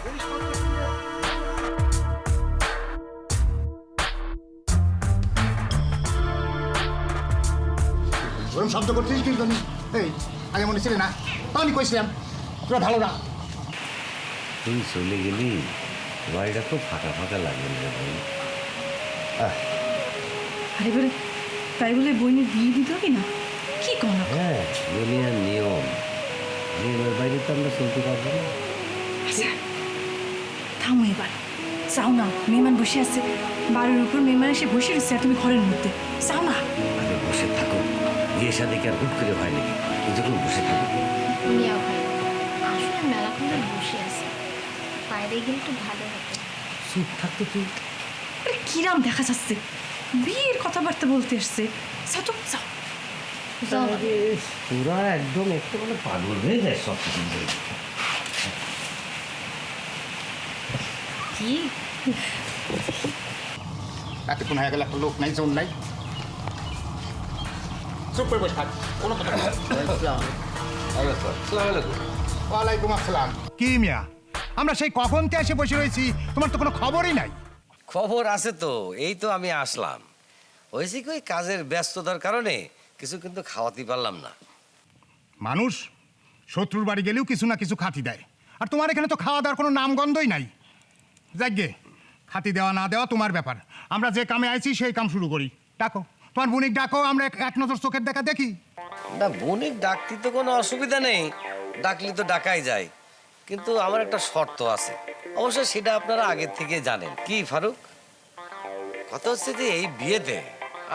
জিনিসপত্র কিনে ওরকম শব্দ করছিস কি জানি এই আগে মনে ছিল না তখনই কইছিলাম তোরা ভালো না তুই চলে গেলি বাড়িটা খুব ফাঁকা ফাঁকা লাগলো রে ভাই। আরে বলে তাই বলে বইনে বিয়ে দিতে হবে না কি করো হ্যাঁ দুনিয়ার নিয়ম নিয়মের বাইরে তো আমরা চলতে পারবো না। আচ্ছা থামো এবার যাও না মেহমান বসে আছে বাড়ির উপর মেহমান এসে বসে রয়েছে আর তুমি ঘরের মধ্যে যাও না আরে বসে থাকো বিয়ে শাদী কি আর হুট করে হয় নাকি কিছুক্ষণ বসে থাকো। মিয়া ভাই আসলে মেলাক্ষণ ধরে বসে আছে বাইরে গেলে একটু ভালো হতো। চুপ থাকতো তুই। আরে কিরাম দেখা যাচ্ছে বিয়ের কথাবার্তা বলতে এসছে যাও তো যাও যাও না। আরে পুরা একদম একটু মানে পাগল হয়ে যায় সব কিছু দেখে। কি এতক্ষণ হয়ে গেল একটা লোক নাই জোন নাই চুপ করে বসে থাক কোনো কথা না। ওয়ালাইকুম আসসালাম কি মিয়া আমরা সেই কখনতে এসে বসে রয়েছি তোমার তো কোনো খবরই নাই খবর আছে তো এই তো আমি আসলাম হয়েছে কি ওই কাজের ব্যস্ততার কারণে কিছু কিন্তু খাওয়াতে পারলাম না। মানুষ শত্রুর বাড়ি গেলেও কিছু না কিছু খাতি দেয় আর তোমার এখানে তো খাওয়া দাওয়ার কোনো নামগন্ধই নাই যাকগে খাতি দেওয়া না দেওয়া তোমার ব্যাপার আমরা যে কামে আইছি সেই কাম শুরু করি ডাকো তোমার বুনিক ডাকো আমরা এক নজর চোখের দেখা দেখি না বণিক ডাকতে তো কোনো অসুবিধা নেই ডাকলে তো ডাকাই যায় কিন্তু আমার একটা শর্ত আছে অবশ্য সেটা আপনারা আগের থেকে জানেন। কি ফারুক কথা হচ্ছে যে এই বিয়েতে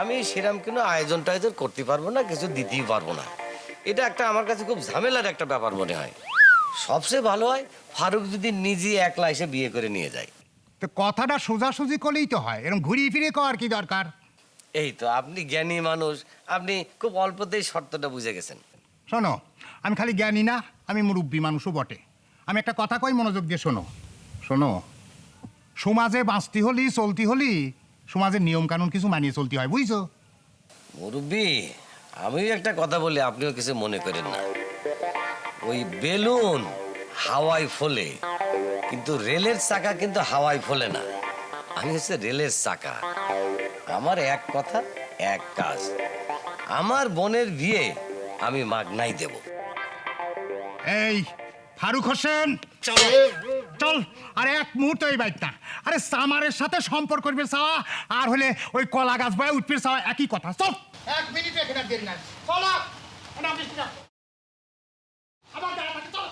আমি সেরকম কোনো আয়োজন টায়োজন করতে পারবো না কিছু দিতেই পারবো না। এটা একটা আমার কাছে খুব ঝামেলার একটা ব্যাপার মনে হয়। সবচেয়ে ভালো হয় ফারুক যদি নিজে একলা এসে বিয়ে করে নিয়ে যায়। তো কথাটা সোজাসুজি করলেই তো হয় এরকম ঘুরিয়ে ফিরে কর কি দরকার এই তো আপনি জ্ঞানী মানুষ আপনি খুব অল্পতেই শর্তটা বুঝে গেছেন। শোনো আমি খালি জ্ঞানী না আমি মুরব্বী মানুষও বটে আমি একটা কথা কই মনোযোগ দিয়ে শোনো শোনো সমাজে বাঁচতে হলি চলতে হলি সমাজের নিয়ম কানুন কিছু মানিয়ে চলতে হয় বুঝছো মুরব্বী আমিও একটা কথা বলি আপনিও কিছু মনে করেন না। ওই বেলুন হাওয়ায় ফোলে কিন্তু রেলের চাকা কিন্তু হাওয়ায় ফোলে না। আমি হচ্ছে রেলের চাকা। আমার এক কথা এক কাজ আমার বোনের বিয়ে আমি মাগনাই দেব। এই ফারুক হোসেন চল চল আর এক মুহূর্ত এই বাইক না আরে সামারের সাথে সম্পর্ক করবে চাওয়া আর হলে ওই কলা গাছ বয়ে উঠবে চাওয়া একই কথা চল এক মিনিট এখানে দেরি নাই চলো আবার দাঁড়া থাকে চল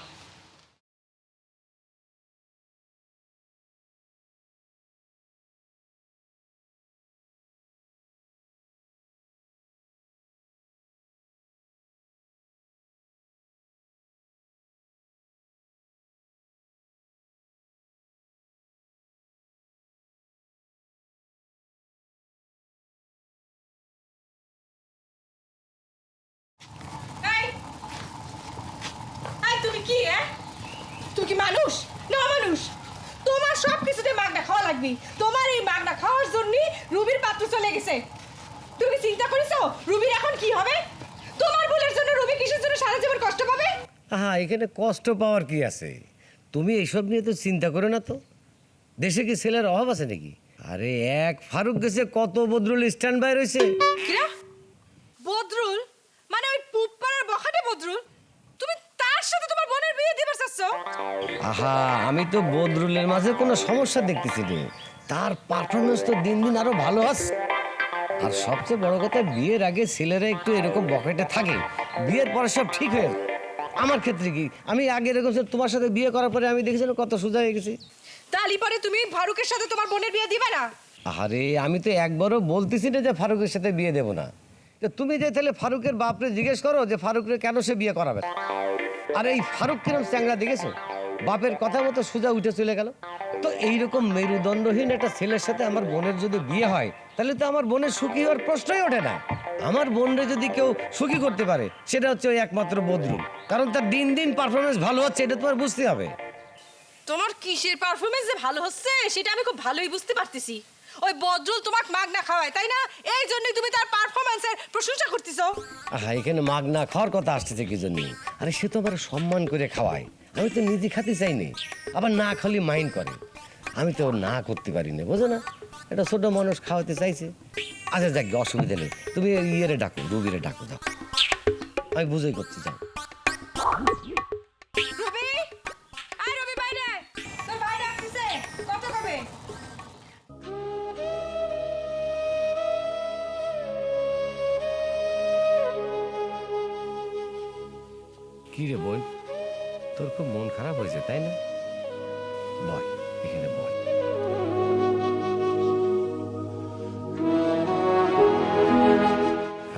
এই এই তুমি কি তুই কি মানুষ না মানুষ তোমার সব কিছুতে মাগনা খাওয়া লাগবে তোমার এই মাগনা খাওয়ার জন্য রুবির পাত্র চলে গেছে তুমি চিন্তা করেছো রুবির এখন কি হবে তোমার ভুলের জন্য রুবি কিসের জন্য সারা জীবন কষ্ট পাবে হ্যাঁ এখানে কষ্ট পাওয়ার কি আছে তুমি এইসব নিয়ে তো চিন্তা করো না তো দেশে কি ছেলের অভাব আছে নাকি আরে এক ফারুক গেছে কত বদরুল স্ট্যান্ড বাই রয়েছে কিরা বদরুল মানে ওই পুপ্পার বখাটে বদরুল তুমি তার সাথে তোমার বোনের বিয়ে দিবার চাচ্ছো আহা আমি তো বদরুলের মাঝে কোনো সমস্যা দেখতেছি না তার পারফরমেন্স তো দিন দিন আরো ভালো আছে আর সবচেয়ে বড় কথা বিয়ের আগে ছেলেরা একটু এরকম বকেটে থাকে বিয়ের পরে সব ঠিক হয়ে যায়। আমার ক্ষেত্রে কি আমি আগে এরকম তোমার সাথে বিয়ে করার পরে আমি দেখেছিলাম কত সোজা হয়ে গেছি তালি পরে তুমি ফারুকের সাথে তোমার বোনের বিয়ে দিবে না আরে আমি তো একবারও বলতেছি না যে ফারুকের সাথে বিয়ে দেব না তো তুমি যে তাহলে ফারুকের বাপরে জিজ্ঞেস করো যে ফারুকরে কেন সে বিয়ে করাবে আর এই ফারুক কিরম চ্যাংরা দেখেছো, বাপের কথা মতো সোজা উঠে চলে গেল। তো এইরকম মেরুদণ্ডহীন একটা ছেলের সাথে আমার বোনের যদি বিয়ে হয়, তাহলে তো আমার বোনের সুখী হওয়ার প্রশ্নই ওঠে না। আমার বোনরে যদি কেউ সুখী করতে পারে, সেটা হচ্ছে ওই একমাত্র বদরুল। কারণ তার দিন দিন পারফরমেন্স ভালো হচ্ছে, এটা তোমার বুঝতে হবে। তোমার কিসের পারফরমেন্স যে ভালো হচ্ছে সেটা আমি খুব ভালোই বুঝতে পারতেছি। ওই বদরুল তোমাকে মাগনা খাওয়ায়, তাই না? এই জন্যই তুমি তার পারফরমেন্সের প্রশংসা করতেছো। হ্যাঁ, এখানে মাগনা খাওয়ার কথা আসতেছে কি জন্য? আরে সে তো আবার সম্মান করে খাওয়ায়, আমি তো নিজে খাতে চাইনি, আবার না খালি মাইন্ড করে। আমি তো না করতে পারি না, বোঝো না? এটা ছোট মানুষ খাওয়াতে চাইছে। আচ্ছা যাক, অসুবিধা নেই, তুমি ইয়েরে ডাকো, রুগীরে ডাকো, যাও, আমি বুঝেই করতে চাই। রবি, আয় রবি বাইরে, তোর ভাই ডাকতেছে, কত কবে? কি রে বোন, তোর খুব মন খারাপ হয়েছে তাই না? বয়, এখানে বয়।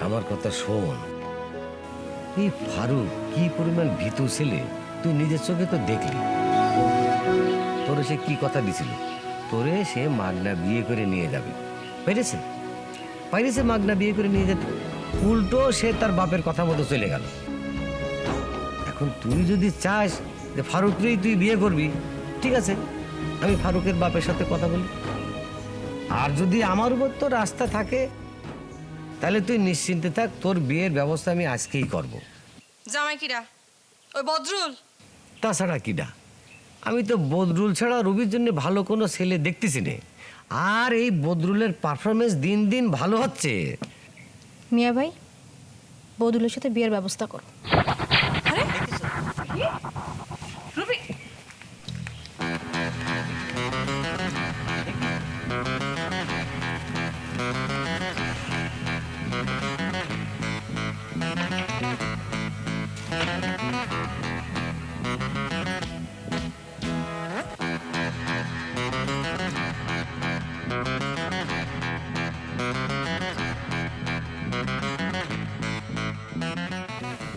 আমার কথা শোন, এই ফারুক কি পরিমাণ ভীতু ছেলে তুই নিজের চোখে তো দেখলি। তোরে সে কি কথা দিছিল, তোরে সে মাগনা বিয়ে করে নিয়ে যাবে, পেরেছে? পাইরেছে মাগনা বিয়ে করে নিয়ে যেতে, উল্টো সে তার বাপের কথা মতো চলে গেল। এখন তুই যদি চাস যে ফারুকরেই তুই বিয়ে করবি, ঠিক আছে, আমি ফারুকের বাপের সাথে কথা বলি। আর যদি আমার উপর তোর আস্থা থাকে, তাহলে তুই নিশ্চিন্তে থাক, তোর বিয়ের ব্যবস্থা আমি আজকেই করব। জামাই কিরা? ওই বদরুল? তাছাড়া কিডা? আমি তো বদরুল ছাড়া রবির জন্য ভালো কোনো ছেলে দেখতেছি না। আর এই বদরুলের পারফরমেন্স দিন দিন ভালো হচ্ছে। মিয়া ভাই, বদুলের সাথে বিয়ের ব্যবস্থা করো। আরে রবি,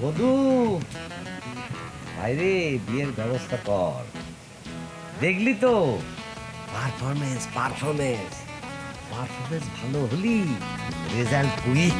বধু ভাইরে, বিয়ের ব্যবস্থা কর। দেখলি তো পারফরমেন্স পারফরমেন্স পারফরমেন্স ভালো হলি রেজাল্ট কুইক।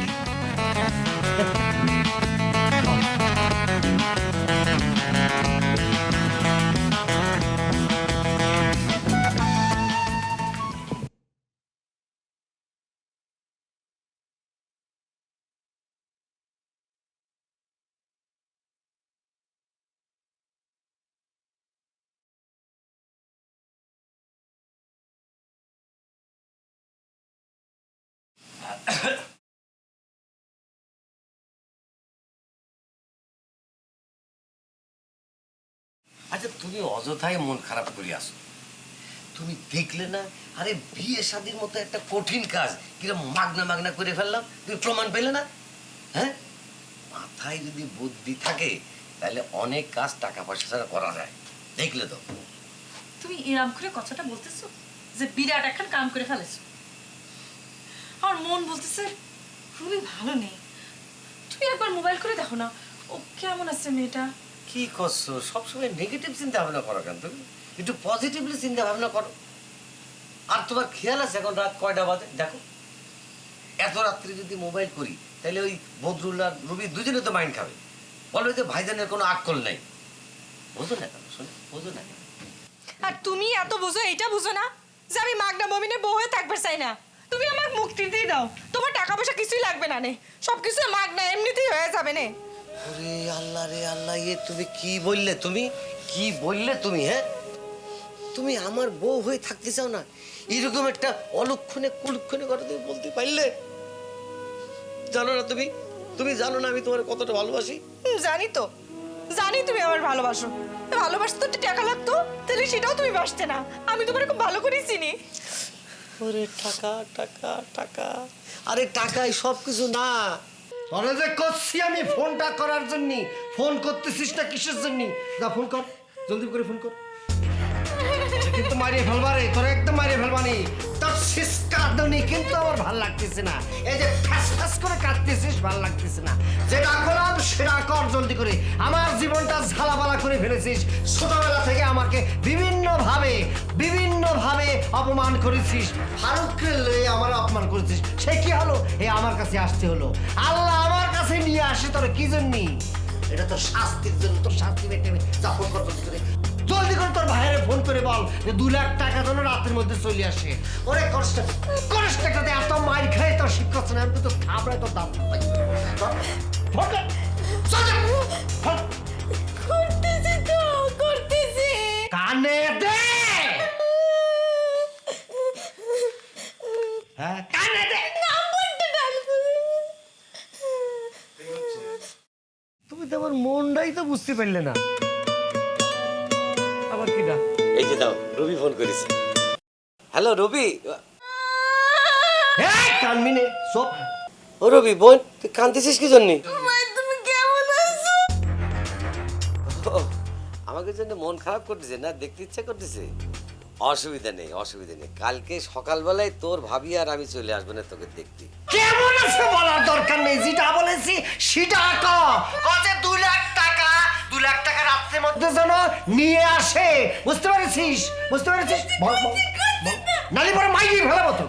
আচ্ছা, তুমি অযথাই মন খারাপ করে আসো। তুমি দেখলে না, আরে বিয়ে শাদীর মতো একটা কঠিন কাজ কিরকম মাগনা মাগনা করে ফেললাম, তুমি প্রমাণ পেলে না? হ্যাঁ, মাথায় যদি বুদ্ধি থাকে তাহলে অনেক কাজ টাকা পয়সা ছাড়া করা যায়, দেখলে তো? তুমি এরম করে কথাটা বলতেছো যে বিরাট এখন কাম করে ফেলেছো। আমার মন বলতেছে রবি ভালো নেই। তুমি একবার মোবাইল করে দেখো না, ও কেমন আছে মেয়েটা। কি করছো? সবসময় নেগেটিভ চিন্তা ভাবনা করো কেন? তুমি একটু পজিটিভলি চিন্তা ভাবনা করো। আর তোমার খেয়াল আছে এখন রাত কয়টা বাজে? দেখো, এত রাত্রে যদি মোবাইল করি তাহলে ওই বদরুল আর রবি দুজনে তো মাইন্ড খাবে, বলবে যে ভাইজানের কোনো আকল নাই। বোঝো না কেন? শোনো, বোঝো না কেন? আর তুমি এত বুঝো, এটা বুঝো না যে আমি মাগনা মমিনের বউ হয়ে থাকবে চাই না। তুমি আমাকে মুক্তি দিয়ে দাও, তোমার টাকা পয়সা কিছুই লাগবে না নে, সবকিছু মাগনা এমনিতেই হয়ে যাবে নে। ওরে আল্লাহ রে আল্লাহ, এ তুমি কি বললে? তুমি কি বললে তুমি? হ্যাঁ, তুমি আমার বউ হয়ে থাকতে চাও না? এরকম একটা অলক্ষণে কুলক্ষণে কথা তুমি বলতে পারলে? জানো না তুমি? তুমি জানো না আমি তোমার কতটা ভালোবাসি? জানি তো, জানি তুমি আমার ভালোবাসো। ভালোবাসতে তো টাকা লাগতো, তাহলে সেটাও তুমি বাসতে না। আমি তোমার খুব ভালো করেই চিনি। ওরে টাকা টাকা টাকা, আরে টাকাই সব কিছু না। তোরে যে করছি আমি ফোনটা করার জন্য, ফোন করতেছিস না কিসের জন্য? যা ফোন কর, জলদি করে ফোন কর। তোরে কিন্তু মারিয়ে ফেলবা রে, তোরে একদম মারিয়ে ফেলবা নি। তোর শেষ কাঁদনি কিন্তু আমার ভাল লাগতেছে না। এই যে ফ্যাস ফ্যাস করে কাঁদতেছিস ভাল লাগতেছে না। যেটা করলাম সেটা কর জলদি। জলদি করে। আমার জীবনটা ঝালাপালা করে ফেলেছিস। ছোটবেলা থেকে আমাকে বিভিন্নভাবে অপমান করেছিস। ফারুককে লয়ে আমার অপমান করেছিস। সে কি হলো? আমার কাছে আসতে হলো। আল্লাহ আমার কাছে নিয়ে আসে তোর কি জন্যে? এটা তো শাস্তির জন্য। তোর শাস্তি পেতে চাপড় কর জলদি করে। জলদি করে তোর ভাইয়ের ফোন করে বল যে 2 লাখ টাকা যেন রাতের মধ্যে চলে আসে। ওরে কষ্টটাতে এত মার খায় তোর শিক্ষক না, আমি তো থাপড়ায় তোর দাঁত করতেছি কানে দে। হ্যাঁ কানে দে। তুমি তো আমার মনটাই তো বুঝতে পারলে না। আবার কি না? এই যে দাও, রবি ফোন করেছে। হ্যালো রবি। কানবি নে সব। ও রবি বোন, তুই কাঁদতেছিস কি জন্য? তুমি কেমন আছো? আমাকে জন্য মন খারাপ করতেছে না, দেখতে ইচ্ছা করতেছে? অসুবিধা নেই, অসুবিধা নেই। কালকে সকালবেলায় তোর ভাবি আর আমি চলে আসবো না তোকে দেখতে। কেমন আছে বলার দরকার নেই, যেটা বলেছি সেটা কজে 2 লাখ টাকা রাত্রের মধ্যে যেন নিয়ে আসে। বুঝতে পেরেছিস? বুঝতে পেরেছিস? বল বল বল। নালি পরে মাইকে ফেলাবো তো।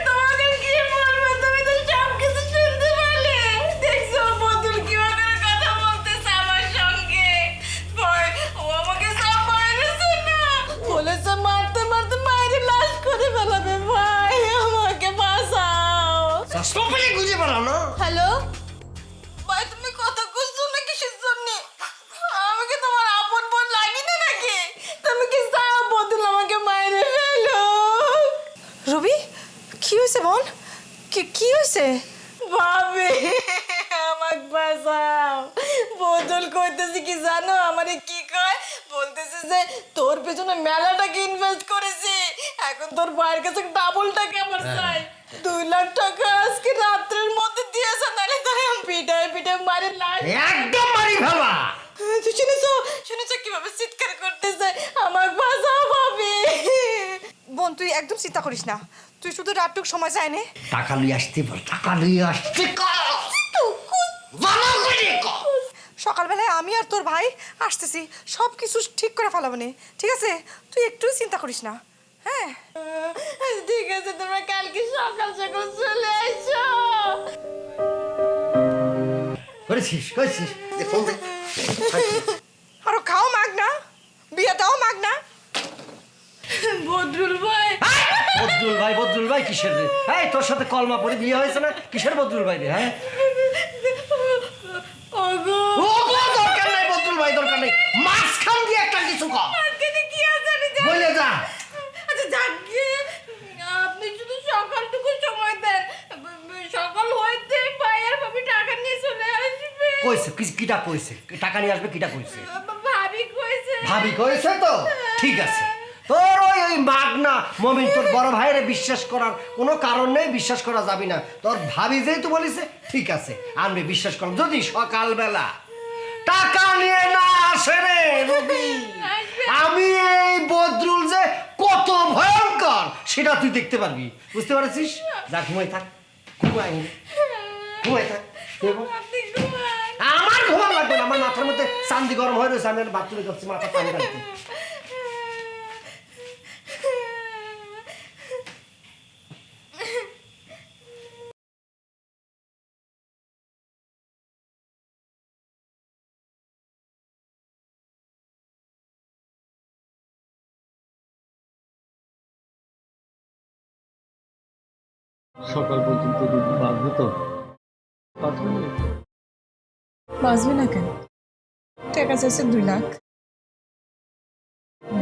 তোমাকে কি বলবো, তুমি তো সব কিছু শুনতে পারলে। দেখছো বদুল কিভাবে কথা বলতেছে আমার সঙ্গে। ও আমাকে সব বলেছে না, বলেছে মারতে মারতে মায়ের লাশ করে ফেলাবে। ভাই আমাকে বাঁচাও। সবই বুঝে পেলাম না। হ্যালো ভাই, তুমি কথা বুঝছো না কিসের জন্য? আমাকে তোমার আপন বোন লাগি না নাকি? তুমি কি চাও বদুল আমাকে মাইরে ফেলো? রবি কি হয়েছে বোন? কি হয়েছে? ভাবে আমাকে বাঁচাও। বদল কইতেছি কি জানো? আমারে কি কয় বলতেছে যে তোর পেছনে মেলা টাকা ইনভেস্ট করেছি, এখন তোর ভাইয়ের কাছে ডাবল টাকা আমার চাই। 2 লাখ টাকা আজকে রাত্রের মধ্যে দিয়েছে, নাহলে তোর পিটায় মারে লাশ। একদম মারি ফেলা। তুই শুনেছো কিভাবে চিৎকার করতেছে? আমাকে বাঁচাও ভাবে। বোন তুই একদম চিন্তা করিস না, তুই শুধু রাতটুক সময় চাই নে। টাকা নিয়ে আসতে বল, টাকা নিয়ে আসতে সকালবেলায় আমি আর তোর ভাই আসতেছি, সব কিছু ঠিক করে ফেলাবো নে, ঠিক আছে? তুই একটু চিন্তা করিস না। হ্যাঁ ঠিক আছে, তোমরা কালকে সকাল সকাল চলে আসো। করেছিস করেছিস। ফোন দে। আরো খাও মাগ না, বিয়েটাও মাগ না। বদরুল ভাই, বদরুল ভাই কিসের রে? এই তোর সাথে কলমা পড়ে বিয়ে হয়েছে না, কিসের বদরুল ভাই রে? হ্যাঁ ওগো দরকার নাই, বদরুল ভাই দরকার নেই। মাঝখান দিয়ে একটা কিছু কর কি আছে আমি জানি। বলে যা। আচ্ছা যাকে আপনি শুধু সকালটুকু সময় দেন, সকাল হইতে ভাইয়ের ভাবি টাকা নিয়ে চলে আসবে। কইছে কিটা কইছে? টাকা নিয়ে আসবে কিটা কইছে? ভাবি কইছে। ভাবি কইছে তো ঠিক আছে। তোর ওই মাগনা মমিন তোর বড় ভাইরে বিশ্বাস করার কোনো কারণ নেই, বিশ্বাস করা যাবে না। তোর ভাবি যেহেতু বলিছে ঠিক আছে, আমি বিশ্বাস করলাম। যদি সকালবেলা টাকা নিয়ে না আসে রে রবি, আমি এই বদরুল যে কত ভয়ঙ্কর সেটা তুই দেখতে পারবি। বুঝতে পারছিস? যা ঘুমাই থাক, ঘুমাই থাক। আমার ঘুমান লাগবে না, আমার মাথার মধ্যে চান্দি গরম হয়ে রয়েছে। আমি বাথরুমে যাচ্ছি, মাথা পানি কাটতে। সকাল পর্যন্ত দুধ বাঁধবে তো? বাঁচবি না কেন? টাকা চাইছে 2 লাখ।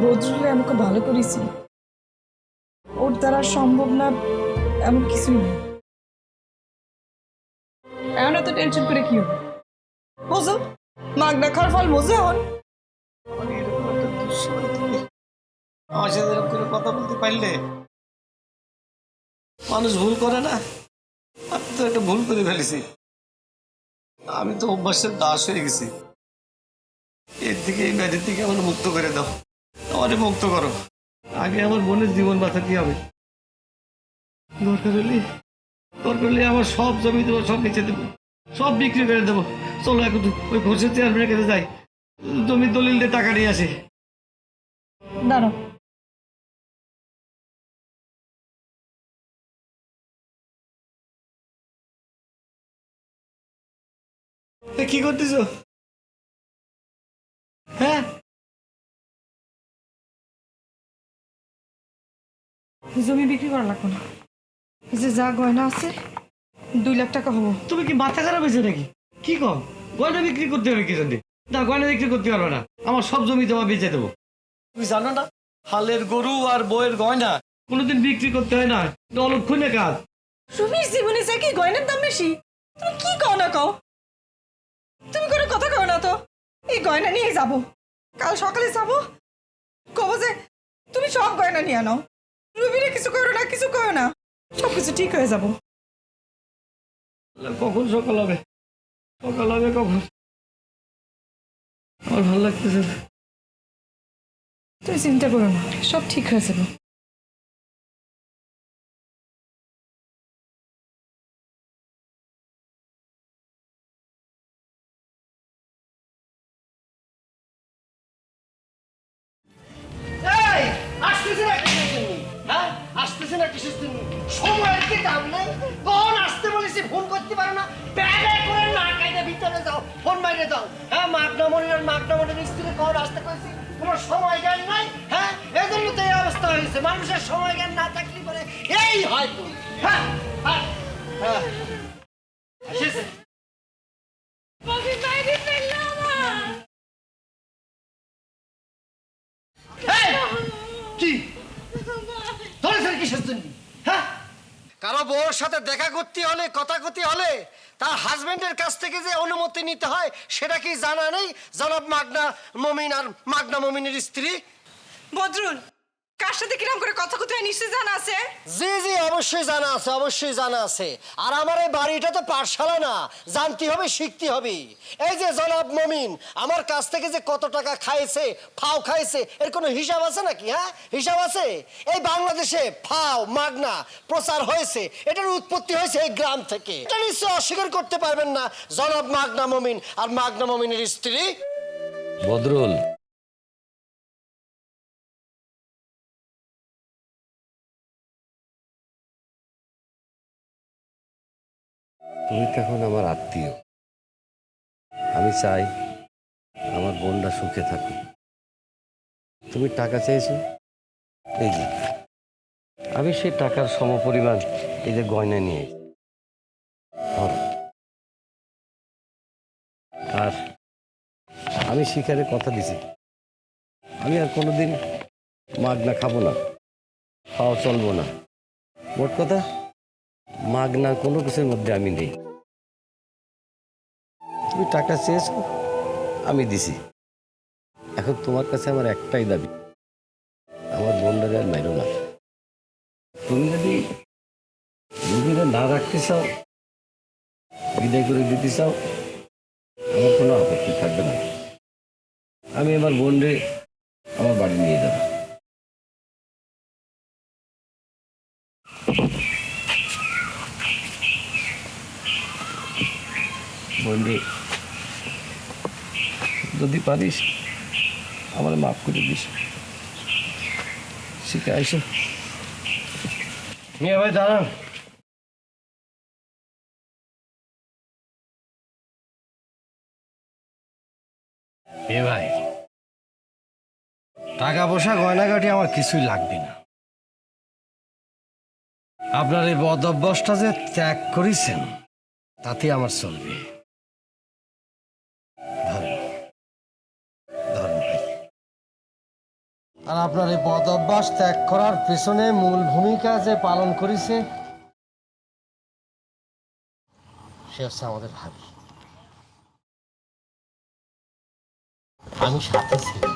বদরুলে আমাকে ভালো করেছি, ওর দ্বারা সম্ভব না এমন কিছুই নেই। এখন এত টেনশন করে কি হবে? বোঝো মাগনা খাওয়ার ফল বোঝো। এখন মানে এরকম একটা দুঃসময় তুমি আমার সাথে এরকম করে কথা বলতে পারলে? মানুষ ভুল করে না? আমি তো একটা ভুল করে ফেলেছি। আমি তো অভ্যাসের দাস হয়ে গেছি। এর থেকে এই ব্যাধির থেকে আমার মুক্ত করে দাও, আমারে মুক্ত করো। আগে আমার বোনের জীবন বাঁচাতে হবে। দরকার হলে আমার সব জমি দেবো, সব বেঁচে দেবো, সব বিক্রি করে দেবো, চলো এখন ওই ঘোষের চেয়ারম্যানের কাছে যাই, জমির দলিল দিয়ে টাকা নিয়ে আসি। দাঁড়াও, কি করতেছো? হ্যাঁ, জমি বিক্রি করা লাগবে না। এই যে যা গয়না আছে 2 লাখ টাকা হবো। তুমি কি মাথা খারাপ হয়েছে নাকি? কি কম, গয়না বিক্রি করতে হবে কি জন্য? না, গয়না বিক্রি করতে পারবে না, আমার সব জমি জমা বেচে দেবো। তুমি জানো না, হালের গরু আর বইয়ের গয়না কোনোদিন বিক্রি করতে হয় না, এটা অলক্ষণে কাজ। সুমির জীবনে যে কি গয়নার দাম বেশি? তুমি কি কও না কও? তুমি কোনো কথা কও না তো। এই গয়না নিয়ে যাব, কাল সকালে যাব, কব যে তুমি সব গয়না নিয়ে আনো। রুবিরে কিছু করো না, কিছু করো না, সবকিছু ঠিক হয়ে যাব। কখন সকাল হবে? সকাল হবে কখন? আমার ভালো লাগতেছে না। তুমি চিন্তা করো না, সব ঠিক হয়ে যাবে। আসতেছে না কিসের জন্য? হ্যাঁ, আসতেছে না কিসের জন্য? সময়ের কি দাম নাই? কখন আসতে বলেছি ফোন করতে পারো না? ব্যাগে করে না কাইদে ভিতরে যাও, ফোন বাইরে দাও। হ্যাঁ, মাগনামণির স্ত্রী কখন আসতে কইছি? কোনো সময় জ্ঞান নাই। হ্যাঁ, এজন্য তো এই অবস্থা হয়েছে। মানুষের সময় জ্ঞান না থাকলে পরে এই হয় তো। হ্যাঁ, হ্যাঁ, হ্যাঁ। আসিস। কি ধরেছেন কিসের জন্য? হ্যাঁ, কারো বউর সাথে দেখা করতে হলে, কথা করতে হলে তার হাজবেন্ডের কাছ থেকে যে অনুমতি নিতে হয় সেটা কি জানা নেই জনাব মাগনা মমিন আর মাগনা মমিনের স্ত্রী? বদরুল, কার সাথে কিরম করে কথা কথা নিশ্চয় জানা আছে? জি জি, অবশ্যই জানা আছে, অবশ্যই জানা আছে। আর আমার এই বাড়িটা তো পাঠশালা না, জানতে হবে, শিখতে হবে। এই যে জনাব মমিন আমার কাছ থেকে যে কত টাকা খাইছে, ফাও খাইছে, এর কোনো হিসাব আছে নাকি? হ্যাঁ, হিসাব আছে? এই বাংলাদেশে ফাও মাগনা প্রচার হয়েছে, এটার উৎপত্তি হয়েছে এই গ্রাম থেকে। এটা নিশ্চয় অস্বীকার করতে পারবেন না জনাব মাগনা মমিন আর মাগনা মমিনের স্ত্রী। বদরুল, তুমি তো এখন আমার আত্মীয়। আমি চাই আমার বোনটা সুখে থাকুক। তুমি টাকা চেয়েছো, এই যে আমি সেই টাকার সমপরিমাণ এই যে গয়না নিয়ে ধরো। আর আমি শিকারে কথা দিছি, আমি আর কোনোদিন মাগনা খাবো না, খাওয়া চলবো না। মোট কথা, মাগনা কোনো কিছুর মধ্যে আমি নেই। তুমি টাকা চেয়েছো, আমি দিছি। এখন তোমার কাছে আমার একটাই দাবি, আমার বোনটাকে আর মাইরো না। তুমি যদি রুগীরা না রাখতে চাও, বিদায় করে দিতে চাও, আমার কোনো আপত্তি থাকবে না। আমি আমার বোনরে আমার বাড়ি নিয়ে যাব। বোনরে যদি পারিস আমার মাফ করে দিস। শিখে আইসো। মিয়া ভাই দাঁড়ান। এ ভাই, টাকা পয়সা গয়নাগাটি আমার কিছুই লাগবে না। আপনার এই বদ অভ্যাসটা যে ত্যাগ করেছেন তাতে আমার চলবে। ধরেন, ধরেন ভাই। আর আপনার এই বদ অভ্যাস ত্যাগ করার পেছনে মূল ভূমিকা যে পালন করেছে সে হচ্ছে আমাদের ভাবি। আমি সাথে ছিলাম।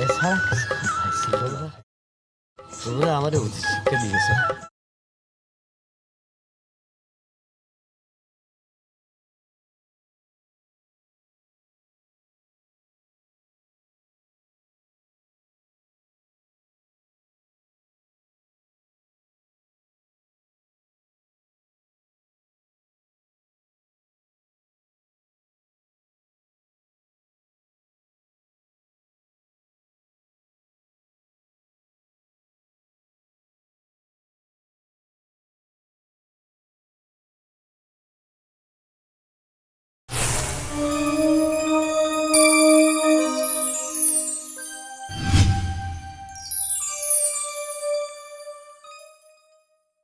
এছাড়া কিছু খাইছিল না, তোমরা আমাদের উচিত শিক্ষা দিয়েছে।